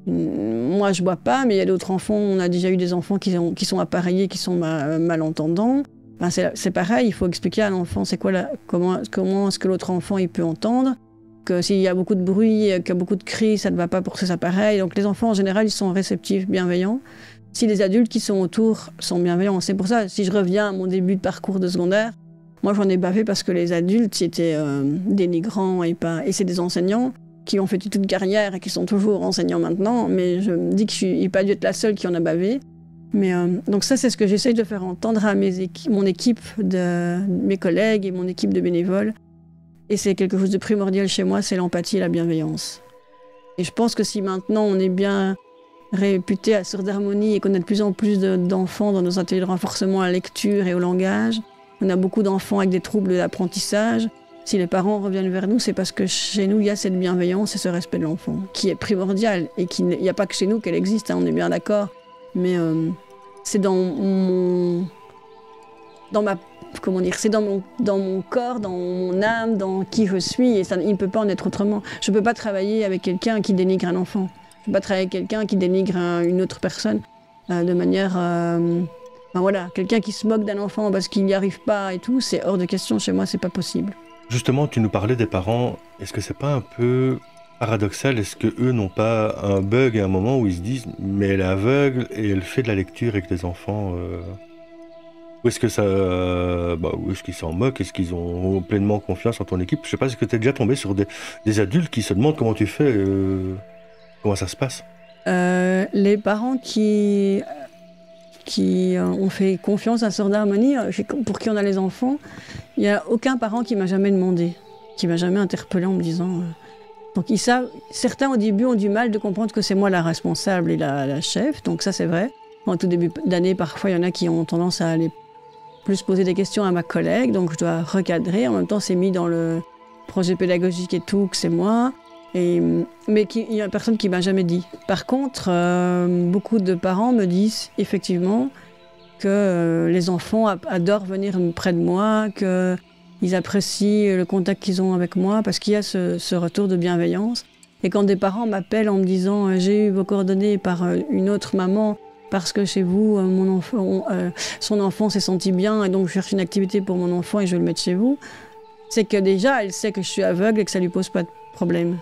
moi je vois pas, mais il y a d'autres enfants, on a déjà eu des enfants qui sont appareillés, qui sont malentendants. Ben c'est pareil, il faut expliquer à l'enfant comment est-ce que l'autre enfant il peut entendre, que s'il y a beaucoup de bruit, qu'il y a beaucoup de cris, ça ne va pas pour ces appareils. Donc les enfants en général, ils sont réceptifs, bienveillants. Si les adultes qui sont autour sont bienveillants, c'est pour ça, si je reviens à mon début de parcours de secondaire, moi j'en ai bavé parce que les adultes étaient dénigrants et c'est des enseignants qui ont fait toute une carrière et qui sont toujours enseignants maintenant, mais je me dis que je n'ai pas dû être la seule qui en a bavé. Mais donc ça, c'est ce que j'essaye de faire entendre à mon équipe, mes collègues et mon équipe de bénévoles. Et c'est quelque chose de primordial chez moi, c'est l'empathie et la bienveillance. Et je pense que si maintenant on est bien réputé à Sœurs d'Harmonie et qu'on a de plus en plus d'enfants dans nos ateliers de renforcement à la lecture et au langage, on a beaucoup d'enfants avec des troubles d'apprentissage. Si les parents reviennent vers nous, c'est parce que chez nous, il y a cette bienveillance et ce respect de l'enfant, qui est primordial. Et il n'y a pas que chez nous qu'elle existe, hein, on est bien d'accord. Mais c'est dans mon corps, dans mon âme, dans qui je suis, et il ne peut pas en être autrement. Je ne peux pas travailler avec quelqu'un qui dénigre un enfant. Je ne peux pas travailler avec quelqu'un qui dénigre une autre personne de manière... voilà, quelqu'un qui se moque d'un enfant parce qu'il n'y arrive pas et tout, c'est hors de question. Chez moi, c'est pas possible. Justement, tu nous parlais des parents. Est-ce que c'est pas un peu... paradoxal, est-ce qu'eux n'ont pas un bug à un moment où ils se disent « mais elle est aveugle et elle fait de la lecture avec des enfants Ou est-ce que ça... ou est-ce qu'ils s'en moquent? Est-ce qu'ils ont pleinement confiance en ton équipe? Je sais pas, est-ce que tu es déjà tombé sur des adultes qui se demandent comment tu fais, comment ça se passe? Les parents qui ont fait confiance à Sœurs d'Harmonie, pour qui on a les enfants, il n'y a aucun parent qui m'a jamais demandé, qui m'a jamais interpellé en me disant... Donc ils savent, certains au début ont du mal de comprendre que c'est moi la responsable et la chef, donc ça c'est vrai. En tout début d'année, parfois il y en a qui ont tendance à aller plus poser des questions à ma collègue, donc je dois recadrer. En même temps c'est mis dans le projet pédagogique et tout que c'est moi, mais il y a personne qui m'a jamais dit. Par contre, beaucoup de parents me disent effectivement que les enfants adorent venir près de moi, que... ils apprécient le contact qu'ils ont avec moi parce qu'il y a ce retour de bienveillance. Et quand des parents m'appellent en me disant « j'ai eu vos coordonnées par une autre maman parce que chez vous, son enfant s'est senti bien et donc je cherche une activité pour mon enfant et je vais le mettre chez vous », c'est que déjà, elle sait que je suis aveugle et que ça ne lui pose pas de problème.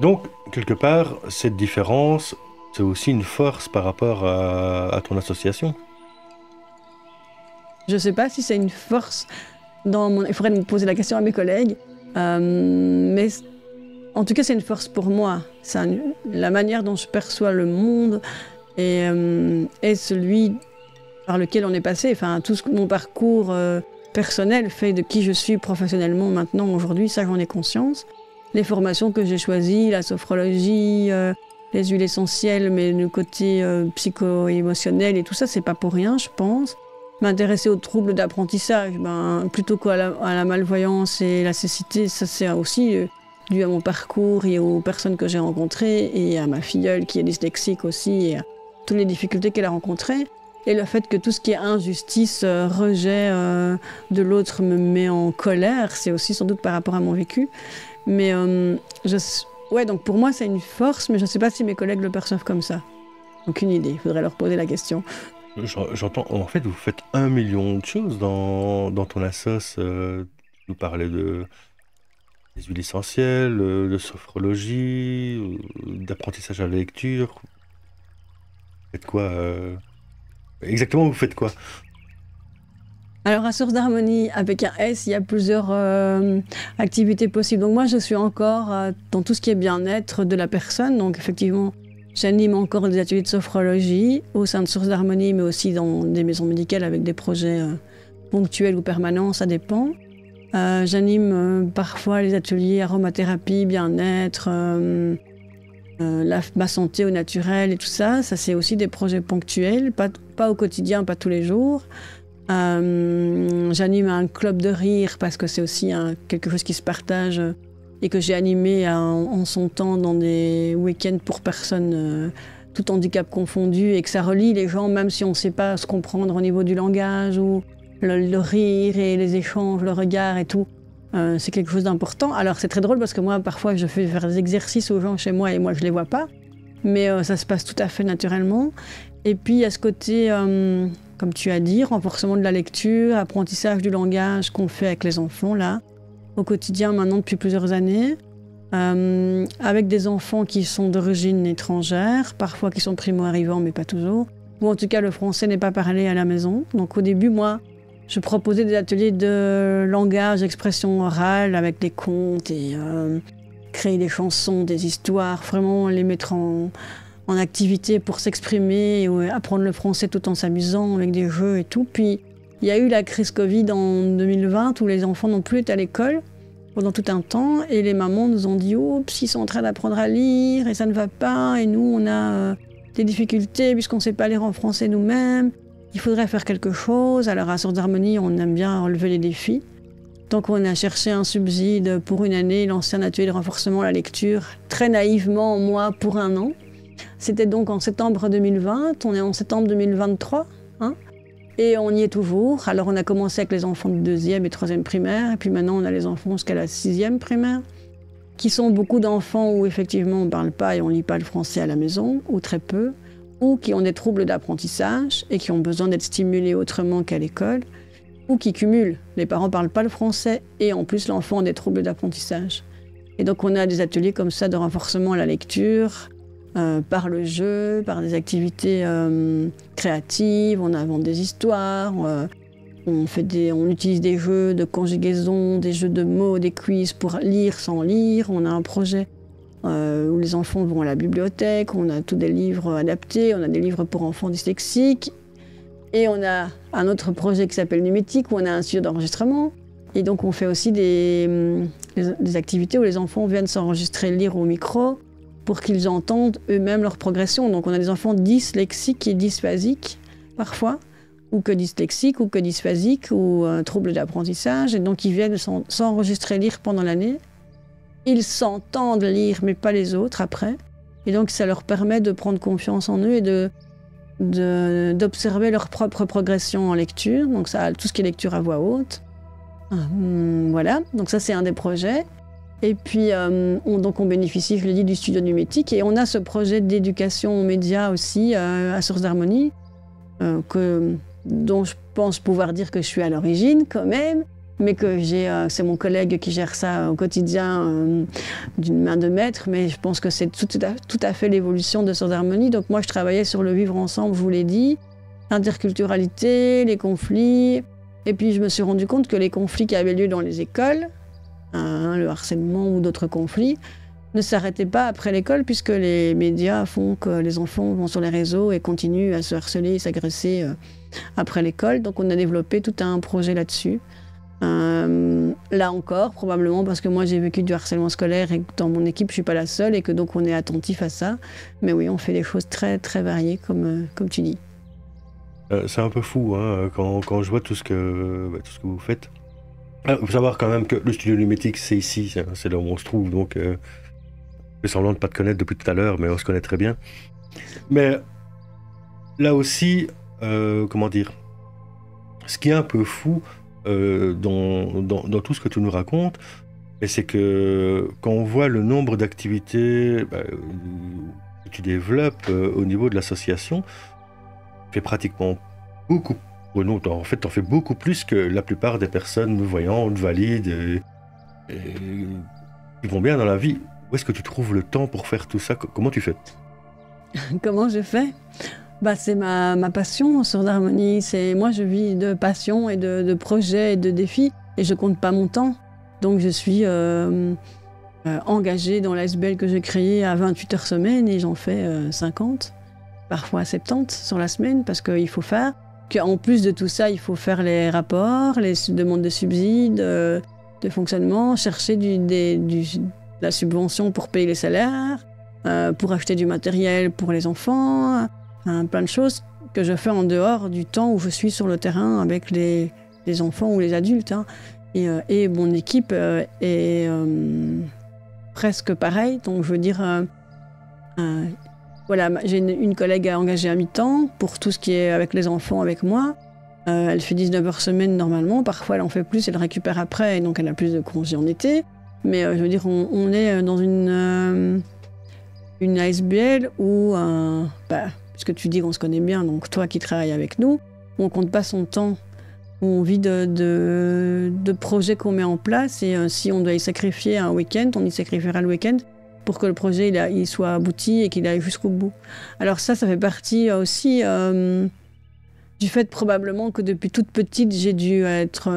Donc, quelque part, cette différence, c'est aussi une force par rapport à ton association? Je ne sais pas si c'est une force... il faudrait me poser la question à mes collègues, mais en tout cas c'est une force pour moi. La manière dont je perçois le monde est celui par lequel on est passé. Enfin, mon parcours personnel fait de qui je suis professionnellement maintenant, aujourd'hui, ça j'en ai conscience. les formations que j'ai choisies, la sophrologie, les huiles essentielles, mais le côté psycho-émotionnel et tout ça, c'est pas pour rien, je pense. M'intéresser aux troubles d'apprentissage, plutôt qu'à la malvoyance et la cécité, ça c'est aussi dû à mon parcours et aux personnes que j'ai rencontrées et à ma filleule qui est dyslexique aussi et à toutes les difficultés qu'elle a rencontrées. Et le fait que tout ce qui est injustice, rejet de l'autre me met en colère, c'est aussi sans doute par rapport à mon vécu. Mais ouais, donc pour moi c'est une force, mais je ne sais pas si mes collègues le perçoivent comme ça. Aucune idée, il faudrait leur poser la question. J'entends, en fait, vous faites 1 million de choses dans ton assos. Vous parlez des huiles essentielles, de sophrologie, d'apprentissage à la lecture. Vous faites quoi exactement, vous faites quoi? Alors à Source d'Harmonie, avec un S, il y a plusieurs activités possibles. Donc moi, je suis encore dans tout ce qui est bien-être de la personne. Donc effectivement, j'anime encore des ateliers de sophrologie au sein de Source d'Harmonie, mais aussi dans des maisons médicales avec des projets ponctuels ou permanents, ça dépend. J'anime parfois les ateliers aromathérapie, bien-être, ma santé au naturel et tout ça. Ça, c'est aussi des projets ponctuels, pas au quotidien, pas tous les jours. J'anime un club de rire parce que c'est aussi quelque chose qui se partage et que j'ai animé en son temps dans des week-ends pour personnes tout handicap confondu et que ça relie les gens même si on ne sait pas se comprendre au niveau du langage ou le rire et les échanges, le regard et tout. C'est quelque chose d'important. Alors c'est très drôle parce que moi parfois je fais faire des exercices aux gens chez moi et moi je les vois pas. Mais ça se passe tout à fait naturellement. Et puis il y a ce côté... comme tu as dit, renforcement de la lecture, apprentissage du langage qu'on fait avec les enfants, là, au quotidien maintenant depuis plusieurs années, avec des enfants qui sont d'origine étrangère, parfois qui sont primo-arrivants, mais pas toujours, ou en tout cas le français n'est pas parlé à la maison. Donc au début, moi, je proposais des ateliers de langage, d'expression orale, avec des contes et créer des chansons, des histoires, vraiment les mettre en activité pour s'exprimer et apprendre le français tout en s'amusant avec des jeux et tout. Puis il y a eu la crise Covid en 2020 où les enfants n'ont plus été à l'école pendant tout un temps et les mamans nous ont dit « Oups, ils sont en train d'apprendre à lire et ça ne va pas et nous on a des difficultés puisqu'on ne sait pas lire en français nous-mêmes. Il faudrait faire quelque chose. » Alors à Source d'Harmonie, on aime bien relever les défis. Donc on a cherché un subside pour une année, lancé un atelier de renforcement à la lecture, très naïvement, moi, pour 1 an. C'était donc en septembre 2020, on est en septembre 2023, et on y est toujours. Alors on a commencé avec les enfants de 2e et 3e primaire, et puis maintenant on a les enfants jusqu'à la 6e primaire, qui sont beaucoup d'enfants où effectivement on ne parle pas et on ne lit pas le français à la maison, ou très peu, ou qui ont des troubles d'apprentissage et qui ont besoin d'être stimulés autrement qu'à l'école, ou qui cumulent. Les parents ne parlent pas le français et en plus l'enfant a des troubles d'apprentissage. Et donc on a des ateliers comme ça de renforcement à la lecture, par le jeu, par des activités créatives, on invente des histoires, on utilise des jeux de conjugaison, des jeux de mots, des quiz pour lire sans lire. On a un projet où les enfants vont à la bibliothèque, on a tous des livres adaptés, on a des livres pour enfants dyslexiques. Et on a un autre projet qui s'appelle Numétique où on a un studio d'enregistrement. Et donc on fait aussi des activités où les enfants viennent s'enregistrer, lire au micro, pour qu'ils entendent eux-mêmes leur progression. Donc on a des enfants dyslexiques et dysphasiques, parfois, ou que dyslexiques, ou que dysphasiques, ou troubles d'apprentissage. Et donc ils viennent s'enregistrer lire pendant l'année. Ils s'entendent lire, mais pas les autres après. Et donc ça leur permet de prendre confiance en eux et d'observer leur propre progression en lecture. Donc ça, tout ce qui est lecture à voix haute. Voilà, donc ça c'est un des projets. Et puis, on bénéficie, je l'ai dit, du studio Numétique. Et on a ce projet d'éducation aux médias aussi à Source d'Harmonie, dont je pense pouvoir dire que je suis à l'origine quand même, mais que c'est mon collègue qui gère ça au quotidien d'une main de maître. Mais je pense que c'est tout à fait l'évolution de Source d'Harmonie. Donc moi, je travaillais sur le vivre ensemble, je vous l'ai dit, l'interculturalité, les conflits. Et puis, je me suis rendu compte que les conflits qui avaient lieu dans les écoles, le harcèlement ou d'autres conflits, ne s'arrêtaient pas après l'école puisque les médias font que les enfants vont sur les réseaux et continuent à se harceler et s'agresser après l'école. Donc on a développé tout un projet là-dessus Là encore, probablement parce que moi j'ai vécu du harcèlement scolaire et que dans mon équipe je suis pas la seule et que donc on est attentif à ça. Mais oui, on fait des choses très très variées comme tu dis. C'est un peu fou hein, quand je vois tout ce que vous faites. Il faut savoir quand même que le studio Numétique, c'est ici, c'est là où on se trouve, donc je fais semblant de ne pas te connaître depuis tout à l'heure, mais on se connaît très bien. Mais là aussi, comment dire, ce qui est un peu fou dans tout ce que tu nous racontes, c'est que quand on voit le nombre d'activités que tu développes au niveau de l'association, tu fais pratiquement beaucoup. Non, en fait, tu en fais beaucoup plus que la plupart des personnes voyantes, valides et qui vont bien dans la vie. Où est-ce que tu trouves le temps pour faire tout ça? Comment tu fais? Comment je fais? C'est ma passion, Sœurs d'Harmonie. Moi, je vis de passion et de projets et de défis et je compte pas mon temps. Donc, je suis engagée dans l'ASBL que j'ai créée à 28 heures semaine et j'en fais 50, parfois 70 sur la semaine parce qu'il faut faire. En plus de tout ça, il faut faire les rapports, les demandes de subsides, de fonctionnement, chercher la subvention pour payer les salaires, pour acheter du matériel pour les enfants, plein de choses que je fais en dehors du temps où je suis sur le terrain avec les enfants ou les adultes. Hein. Et mon équipe est presque pareille, donc je veux dire... Voilà, j'ai une collègue engagée à mi-temps pour tout ce qui est avec les enfants avec moi. Elle fait 19 heures semaine normalement, parfois elle en fait plus, elle récupère après, et donc elle a plus de congés en été. Mais je veux dire, on est dans une ASBL où, puisque tu dis qu'on se connaît bien, donc toi qui travailles avec nous, on compte pas son temps, où on vit de projets qu'on met en place, et si on doit y sacrifier un week-end, on y sacrifiera le week-end, pour que le projet il soit abouti et qu'il aille jusqu'au bout. Alors ça fait partie aussi du fait probablement que depuis toute petite, j'ai dû être...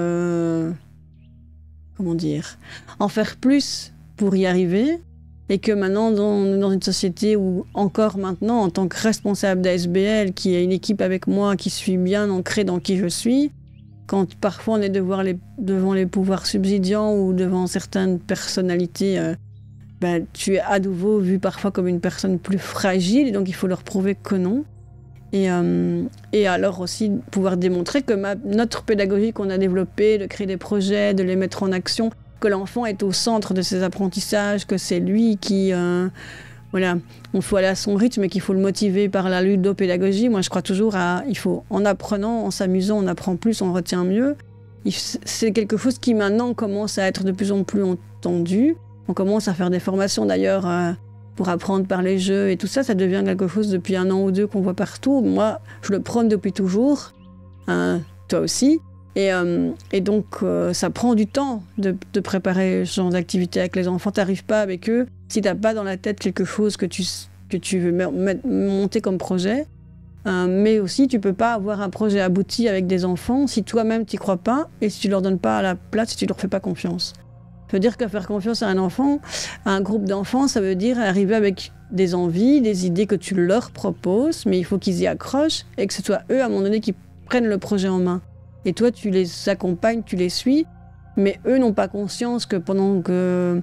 en faire plus pour y arriver. Et que maintenant, dans une société où, encore maintenant, en tant que responsable d'ASBL, qui est une équipe avec moi, qui suis bien ancrée dans qui je suis, quand parfois on est devant les pouvoirs subsidiants ou devant certaines personnalités... tu es à nouveau vu parfois comme une personne plus fragile, et donc il faut leur prouver que non. Et alors aussi pouvoir démontrer que notre pédagogie qu'on a développée, de créer des projets, de les mettre en action, que l'enfant est au centre de ses apprentissages, que c'est lui qui... on faut aller à son rythme et qu'il faut le motiver par la ludopédagogie. Moi je crois toujours en apprenant, en s'amusant, on apprend plus, on retient mieux. C'est quelque chose qui maintenant commence à être de plus en plus entendu. On commence à faire des formations d'ailleurs pour apprendre par les jeux et tout ça. Ça devient quelque chose depuis 1 an ou 2 qu'on voit partout. Moi, je le prône depuis toujours, toi aussi. Et donc, ça prend du temps de préparer ce genre d'activité avec les enfants. Tu n'arrives pas avec eux si tu n'as pas dans la tête quelque chose que tu veux monter comme projet. Mais aussi, tu ne peux pas avoir un projet abouti avec des enfants si toi-même tu n'y crois pas et si tu ne leur donnes pas la place, si tu ne leur fais pas confiance. Ça veut dire que faire confiance à un enfant, à un groupe d'enfants, ça veut dire arriver avec des envies, des idées que tu leur proposes, mais il faut qu'ils y accrochent et que ce soit eux, à un moment donné, qui prennent le projet en main. Et toi, tu les accompagnes, tu les suis, mais eux n'ont pas conscience que pendant que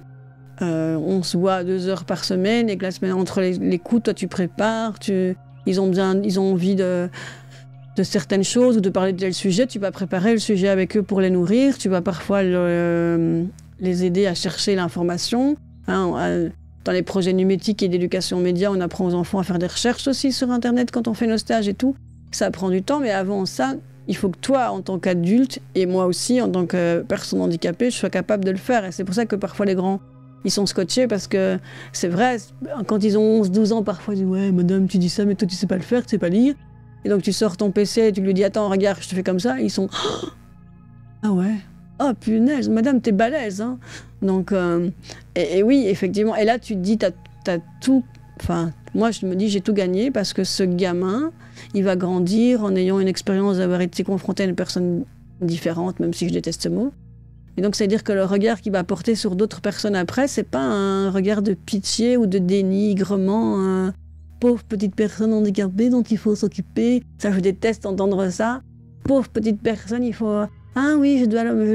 on se voit 2 heures par semaine et que la semaine entre les coups, toi, tu prépares, ils ont envie de certaines choses ou de parler de tel sujet, tu vas préparer le sujet avec eux pour les nourrir, tu vas parfois les aider à chercher l'information. Dans les projets numétiques et d'éducation média, on apprend aux enfants à faire des recherches aussi sur Internet quand on fait nos stages et tout. Ça prend du temps, mais avant ça, il faut que toi, en tant qu'adulte, et moi aussi, en tant que personne handicapée, je sois capable de le faire. Et c'est pour ça que parfois les grands, ils sont scotchés, parce que c'est vrai, quand ils ont 11-12 ans, parfois ils disent « Ouais, madame, tu dis ça, mais toi, tu sais pas le faire, tu sais pas lire. » Et donc tu sors ton PC et tu lui dis « Attends, regarde, je te fais comme ça. » Ils sont « Ah ouais ? Oh punaise, madame, t'es balèze, hein !» Donc, et oui, effectivement. Et là, tu te dis, t'as tout... Enfin, moi, je me dis, j'ai tout gagné parce que ce gamin, il va grandir en ayant une expérience d'avoir été confronté à une personne différente, même si je déteste ce mot. Et donc, c'est-à-dire que le regard qu'il va porter sur d'autres personnes après, c'est pas un regard de pitié ou de dénigrement. Pauvre petite personne handicapée dont il faut s'occuper. Ça, je déteste entendre ça. Pauvre petite personne, il faut Ah oui, je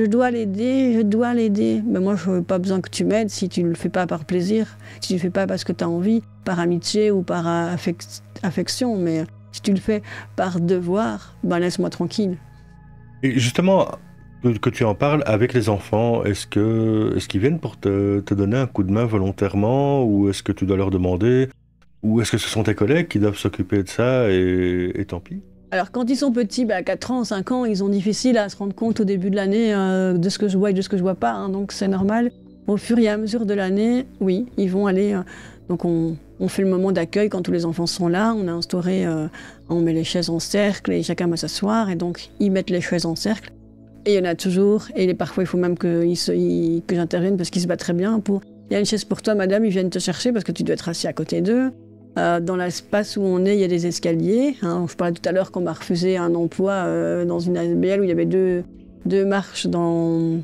dois l'aider, je dois l'aider. Mais moi, je n'ai pas besoin que tu m'aides si tu ne le fais pas par plaisir, si tu ne le fais pas parce que tu as envie, par amitié ou par affection. Mais si tu le fais par devoir, ben laisse-moi tranquille. Et justement, que tu en parles avec les enfants, est-ce qu'ils viennent pour te donner un coup de main volontairement, ou est-ce que tu dois leur demander, ou est-ce que ce sont tes collègues qui doivent s'occuper de ça et tant pis? Alors quand ils sont petits, à 4 ans, 5 ans, ils ont difficile à se rendre compte au début de l'année de ce que je vois et de ce que je vois pas, hein, donc c'est normal. Au fur et à mesure de l'année, oui, ils vont aller... donc on fait le moment d'accueil quand tous les enfants sont là, on a instauré, on met les chaises en cercle et chacun va s'asseoir, et donc ils mettent les chaises en cercle. Et il y en a toujours, et parfois il faut même que j'intervienne parce qu'ils se battent très bien pour... Il y a une chaise pour toi, madame, ils viennent te chercher parce que tu dois être assis à côté d'eux. Dans l'espace où on est, il y a des escaliers. Hein. Je parlais tout à l'heure qu'on m'a refusé un emploi dans une ASBL où il y avait deux marches dans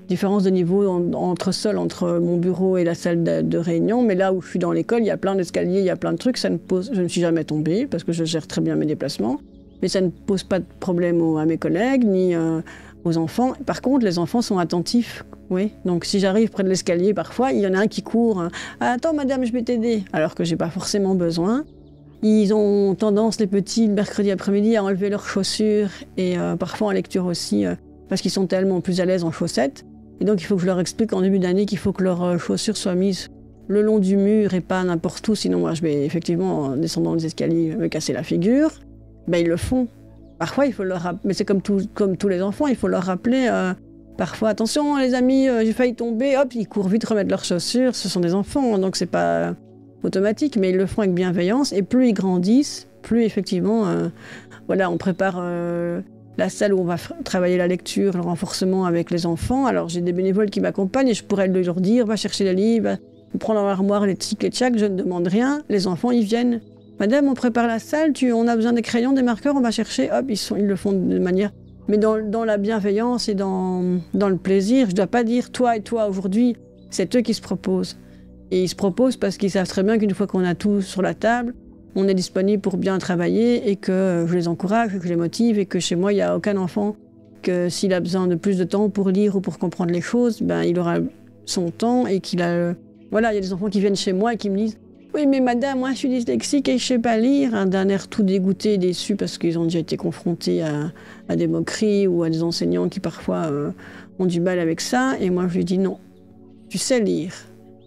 différence de niveau entre mon bureau et la salle de réunion. Mais là où je suis dans l'école, il y a plein d'escaliers, il y a plein de trucs. Je ne suis jamais tombée parce que je gère très bien mes déplacements. Mais ça ne pose pas de problème à mes collègues ni aux enfants. Par contre, les enfants sont attentifs. Oui, donc si j'arrive près de l'escalier, parfois, il y en a un qui court. Ah, attends, madame, je vais t'aider. Alors que j'ai pas forcément besoin. Ils ont tendance, les petits, le mercredi après-midi, à enlever leurs chaussures et parfois en lecture aussi, parce qu'ils sont tellement plus à l'aise en chaussettes. Et donc, il faut que je leur explique en début d'année qu'il faut que leurs chaussures soient mises le long du mur et pas n'importe où. Sinon, moi, je vais effectivement, en descendant les escaliers, me casser la figure. Ils le font. Parfois, il faut leur rappeler, mais c'est comme tous les enfants, il faut leur rappeler... Parfois, attention les amis, j'ai failli tomber, hop, ils courent vite remettre leurs chaussures, ce sont des enfants, donc c'est pas automatique, mais ils le font avec bienveillance, et plus ils grandissent, plus effectivement, on prépare la salle où on va travailler la lecture, le renforcement avec les enfants. Alors j'ai des bénévoles qui m'accompagnent et je pourrais leur dire, va chercher les livres, va prendre dans l'armoire les tic et tchac, je ne demande rien, les enfants ils viennent. Madame, on prépare la salle, on a besoin des crayons, des marqueurs, on va chercher, hop, ils le font de manière... Mais dans la bienveillance et dans le plaisir, je ne dois pas dire toi et toi aujourd'hui, c'est eux qui se proposent. Et ils se proposent parce qu'ils savent très bien qu'une fois qu'on a tout sur la table, on est disponible pour bien travailler et que je les encourage, que je les motive et que chez moi, il n'y a aucun enfant que s'il a besoin de plus de temps pour lire ou pour comprendre les choses, il aura son temps et qu'il a... Voilà, il y a des enfants qui viennent chez moi et qui me disent « Oui, mais madame, moi je suis dyslexique et je ne sais pas lire », d'un air tout dégoûté et déçu parce qu'ils ont déjà été confrontés à des moqueries ou à des enseignants qui parfois ont du mal avec ça. Et moi je lui dis « Non, tu sais lire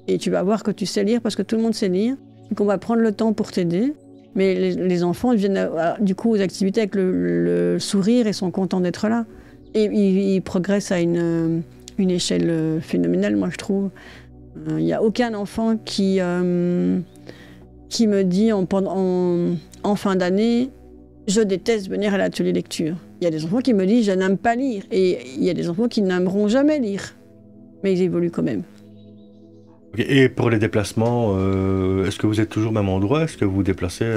et tu vas voir que tu sais lire parce que tout le monde sait lire et qu'on va prendre le temps pour t'aider ». Mais les enfants viennent du coup aux activités avec le sourire et sont contents d'être là. Et ils progressent à une échelle phénoménale, moi je trouve. Il n'y a aucun enfant qui me dit en fin d'année « Je déteste venir à l'atelier lecture ». Il y a des enfants qui me disent « Je n'aime pas lire ». Et il y a des enfants qui n'aimeront jamais lire. Mais ils évoluent quand même. Et pour les déplacements, est-ce que vous êtes toujours au même endroit? Est-ce que vous vous déplacez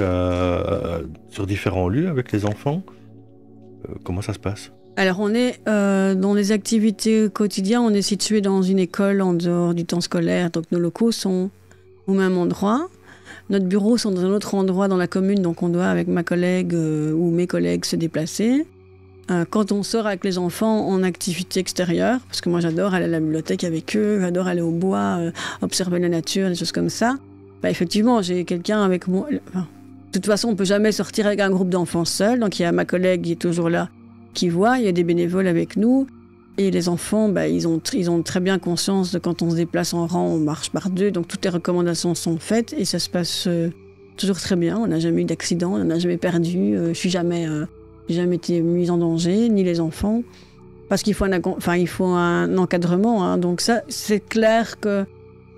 sur différents lieux avec les enfants? Comment ça se passe? Alors on est dans les activités quotidiennes, on est situé dans une école en dehors du temps scolaire, donc nos locaux sont au même endroit. Notre bureau sont dans un autre endroit dans la commune, donc on doit avec ma collègue ou mes collègues se déplacer. Quand on sort avec les enfants en activité extérieure, parce que moi j'adore aller à la bibliothèque avec eux, j'adore aller au bois, observer la nature, des choses comme ça, effectivement j'ai quelqu'un avec moi. Enfin, de toute façon on ne peut jamais sortir avec un groupe d'enfants seul, donc il y a ma collègue qui est toujours là, qui voit, il y a des bénévoles avec nous, et les enfants, ils ont très bien conscience de quand on se déplace en rang, on marche par deux, donc toutes les recommandations sont faites, et ça se passe toujours très bien, on n'a jamais eu d'accident, on n'a jamais perdu, je suis jamais été mise en danger, ni les enfants, parce qu'il faut un encadrement, hein, donc ça, c'est clair que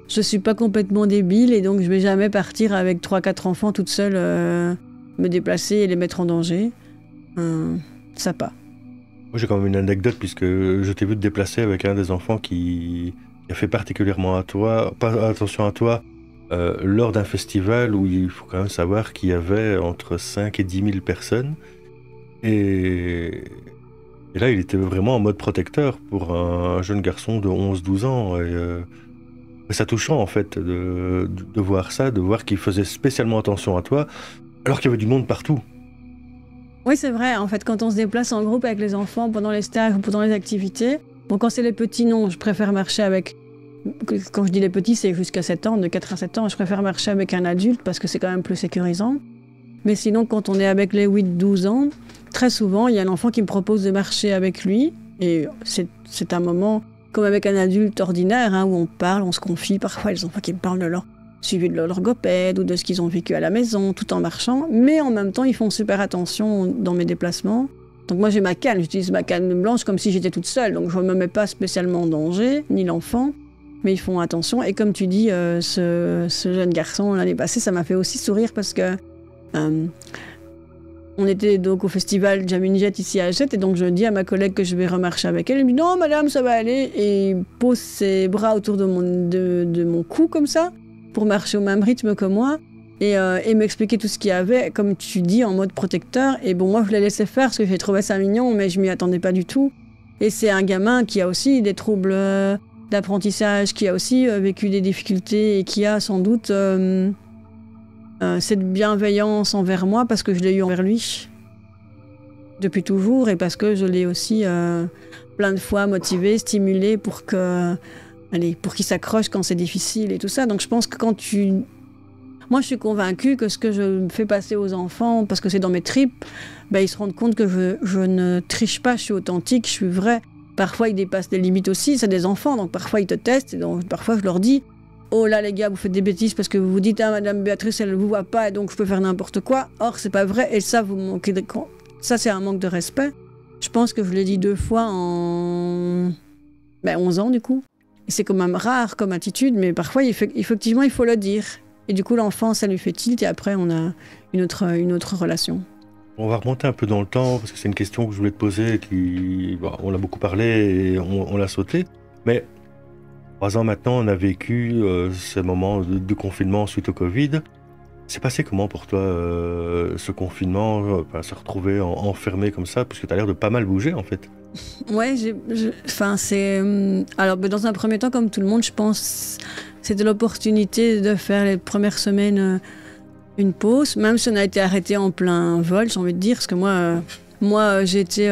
je suis pas complètement débile, et donc je vais jamais partir avec 3-4 enfants toute seule, me déplacer et les mettre en danger, ça pas. Moi, j'ai quand même une anecdote, puisque je t'ai vu te déplacer avec un des enfants qui a fait particulièrement attention à toi lors d'un festival où il faut quand même savoir qu'il y avait entre 5 et 10 000 personnes. Et là, il était vraiment en mode protecteur pour un jeune garçon de 11-12 ans. Et c'est touchant, en fait, de voir ça, de voir qu'il faisait spécialement attention à toi, alors qu'il y avait du monde partout. Oui, c'est vrai. En fait, quand on se déplace en groupe avec les enfants pendant les stages ou pendant les activités, bon, quand c'est les petits, non, je préfère marcher avec... Quand je dis les petits, c'est jusqu'à 7 ans, de 4 à 7 ans, je préfère marcher avec un adulte parce que c'est quand même plus sécurisant. Mais sinon, quand on est avec les 8-12 ans, très souvent, il y a l'enfant qui me propose de marcher avec lui. Et c'est un moment comme avec un adulte ordinaire, hein, où on parle, on se confie. Parfois, les enfants qui me parlent de leur suivi de leur logopède ou de ce qu'ils ont vécu à la maison, tout en marchant. Mais en même temps, ils font super attention dans mes déplacements. Donc moi, j'ai ma canne. J'utilise ma canne blanche comme si j'étais toute seule. Donc je ne me mets pas spécialement en danger, ni l'enfant. Mais ils font attention. Et comme tu dis, ce jeune garçon, l'année passée, ça m'a fait aussi sourire parce que on était donc au festival Jammin Jet ici à Jette. Et donc je dis à ma collègue que je vais remarcher avec elle. Elle me dit non, madame, ça va aller. Et il pose ses bras autour de mon cou comme ça, pour marcher au même rythme que moi. Et m'expliquer tout ce qu'il y avait, comme tu dis, en mode protecteur. Et bon, moi, je l'ai laissé faire parce que j'ai trouvé ça mignon, mais je m'y attendais pas du tout. Et c'est un gamin qui a aussi des troubles d'apprentissage, qui a aussi vécu des difficultés et qui a sans doute cette bienveillance envers moi parce que je l'ai eu envers lui depuis toujours et parce que je l'ai aussi plein de fois motivé, stimulé pour qu'il s'accroche quand c'est difficile et tout ça. Donc je pense que moi, je suis convaincue que ce que je fais passer aux enfants, parce que c'est dans mes tripes, ils se rendent compte que je ne triche pas, je suis authentique, je suis vraie. Parfois, ils dépassent des limites aussi, c'est des enfants, donc parfois ils te testent, et donc parfois je leur dis « Oh là les gars, vous faites des bêtises parce que vous vous dites « Ah, Madame Béatrice, elle ne vous voit pas, et donc je peux faire n'importe quoi. » Or, c'est pas vrai, et ça, ça c'est un manque de respect. Je pense que je l'ai dit 2 fois en 11 ans, du coup. Et c'est quand même rare comme attitude, mais parfois, effectivement, il faut le dire. Et du coup, l'enfant, ça lui fait tilt, et après, on a une autre relation. On va remonter un peu dans le temps, parce que c'est une question que je voulais te poser, on l'a beaucoup parlé et on l'a sauté. Mais 3 ans maintenant, on a vécu ces moments de confinement suite au Covid. C'est passé comment pour toi, ce confinement, se retrouver enfermé comme ça, parce que tu as l'air de pas mal bouger, en fait. Ouais, alors, dans un premier temps, comme tout le monde, je pense, c'était l'opportunité de faire les premières semaines une pause, même si on a été arrêté en plein vol, j'ai envie de dire, parce que moi j'ai été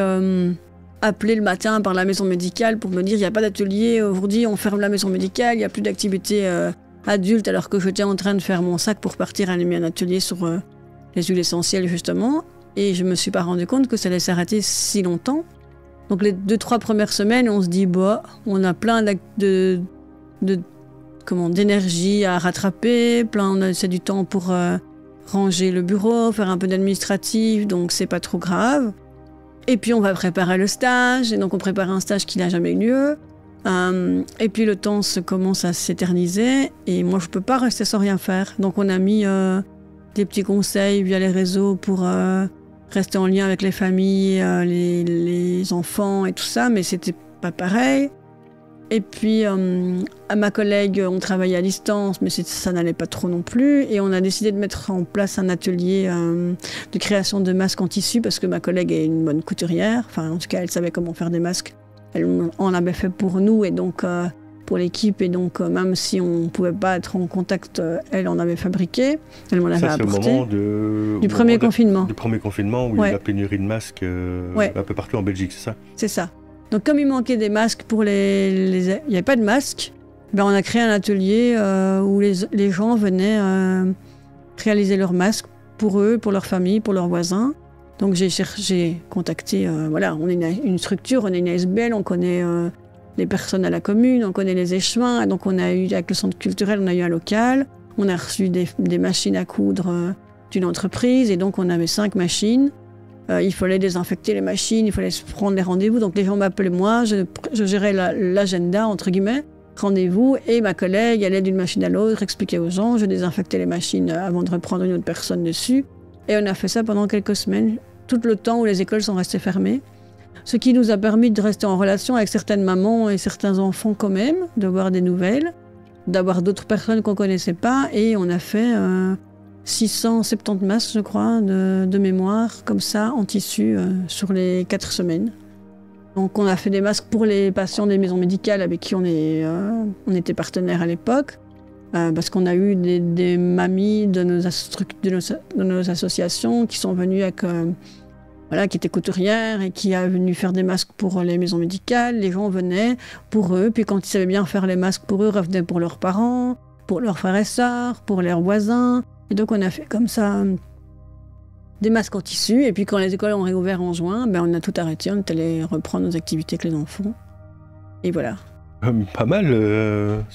appelée le matin par la maison médicale pour me dire il n'y a pas d'atelier, aujourd'hui on ferme la maison médicale, il n'y a plus d'activité adulte, alors que j'étais en train de faire mon sac pour partir animer un atelier sur les huiles essentielles justement, et je me suis pas rendu compte que ça allait s'arrêter si longtemps. Donc les 2-3 premières semaines, on se dit on a plein d'énergie à rattraper, on a du temps pour ranger le bureau, faire un peu d'administratif, donc c'est pas trop grave. Et puis on va préparer le stage, et donc on prépare un stage qui n'a jamais eu lieu. Et puis le temps commence à s'éterniser, et moi je peux pas rester sans rien faire. Donc on a mis des petits conseils via les réseaux pour rester en lien avec les familles, les enfants et tout ça, mais c'était pas pareil. Et puis, à ma collègue, on travaillait à distance, mais ça n'allait pas trop non plus. Et on a décidé de mettre en place un atelier de création de masques en tissu, parce que ma collègue est une bonne couturière. Enfin, en tout cas, elle savait comment faire des masques. Elle en avait fait pour nous et donc pour l'équipe. Et donc, même si on ne pouvait pas être en contact, elle en avait fabriqué. Elle m'en avait apporté. C'est le moment du premier confinement. Du premier confinement, où il y a la pénurie de masques un peu partout en Belgique, c'est ça? C'est ça. Donc comme il manquait des masques il n'y avait pas de masques, on a créé un atelier où les gens venaient réaliser leurs masques pour eux, pour leur famille, pour leurs voisins. Donc j'ai contacté, on est une structure, on est une ASBL, on connaît les personnes à la commune, on connaît les échevins. Donc on a eu, avec le centre culturel, on a eu un local, on a reçu des machines à coudre d'une entreprise, et donc on avait 5 machines. Il fallait désinfecter les machines, il fallait prendre les rendez-vous. Donc les gens m'appelaient moi, je gérais l'agenda, entre guillemets, rendez-vous, et ma collègue allait d'une machine à l'autre, expliquait aux gens, je désinfectais les machines avant de reprendre une autre personne dessus. Et on a fait ça pendant quelques semaines, tout le temps où les écoles sont restées fermées. Ce qui nous a permis de rester en relation avec certaines mamans et certains enfants quand même, de voir des nouvelles, d'avoir d'autres personnes qu'on ne connaissait pas, et on a fait 670 masques, je crois, de mémoire, comme ça, en tissu, sur les 4 semaines. Donc on a fait des masques pour les patients des maisons médicales avec qui on était partenaires à l'époque, parce qu'on a eu des mamies de nos associations qui sont venues avec voilà, qui était couturière et qui a venu faire des masques pour les maisons médicales. Les gens venaient pour eux, puis quand ils savaient bien faire les masques pour eux, revenaient pour leurs parents, pour leurs frères et sœurs, pour leurs voisins. Et donc on a fait comme ça des masques en tissu. Et puis quand les écoles ont réouvert en juin, ben, on a tout arrêté, on est allé reprendre nos activités avec les enfants. Et voilà. Pas mal.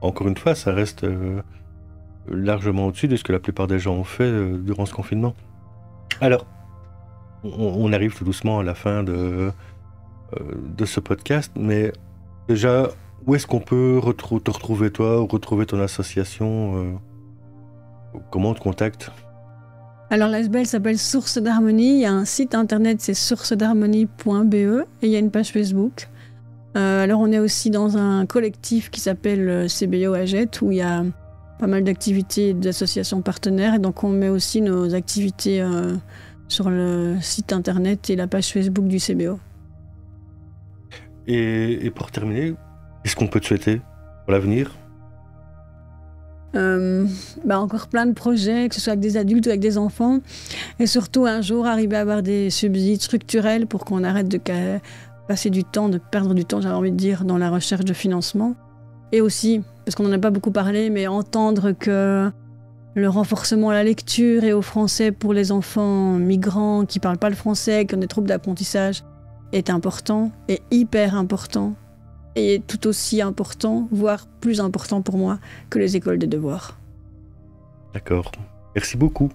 Encore une fois, ça reste largement au-dessus de ce que la plupart des gens ont fait durant ce confinement. Alors, on arrive tout doucement à la fin de ce podcast, mais déjà, où est-ce qu'on peut te retrouver toi, ou retrouver ton association comment on te contacte? Alors l'ASBL s'appelle Source d'Harmonie, il y a un site internet, c'est sourcedharmonie.be, et il y a une page Facebook. Alors on est aussi dans un collectif qui s'appelle CBO Agette, où il y a pas mal d'activités d'associations partenaires, et donc on met aussi nos activités sur le site internet et la page Facebook du CBO. Et pour terminer, qu'est-ce qu'on peut te souhaiter pour l'avenir? Encore plein de projets, que ce soit avec des adultes ou avec des enfants, et surtout un jour arriver à avoir des subsides structurels pour qu'on arrête de passer du temps, de perdre du temps, j'avais envie de dire, dans la recherche de financement. Et aussi, parce qu'on n'en a pas beaucoup parlé, mais entendre que le renforcement à la lecture et au français pour les enfants migrants qui ne parlent pas le français, qui ont des troubles d'apprentissage, est important, et hyper important, et tout aussi important, voire plus important pour moi, que les écoles des devoirs. D'accord. Merci beaucoup.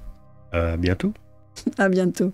À bientôt. À bientôt.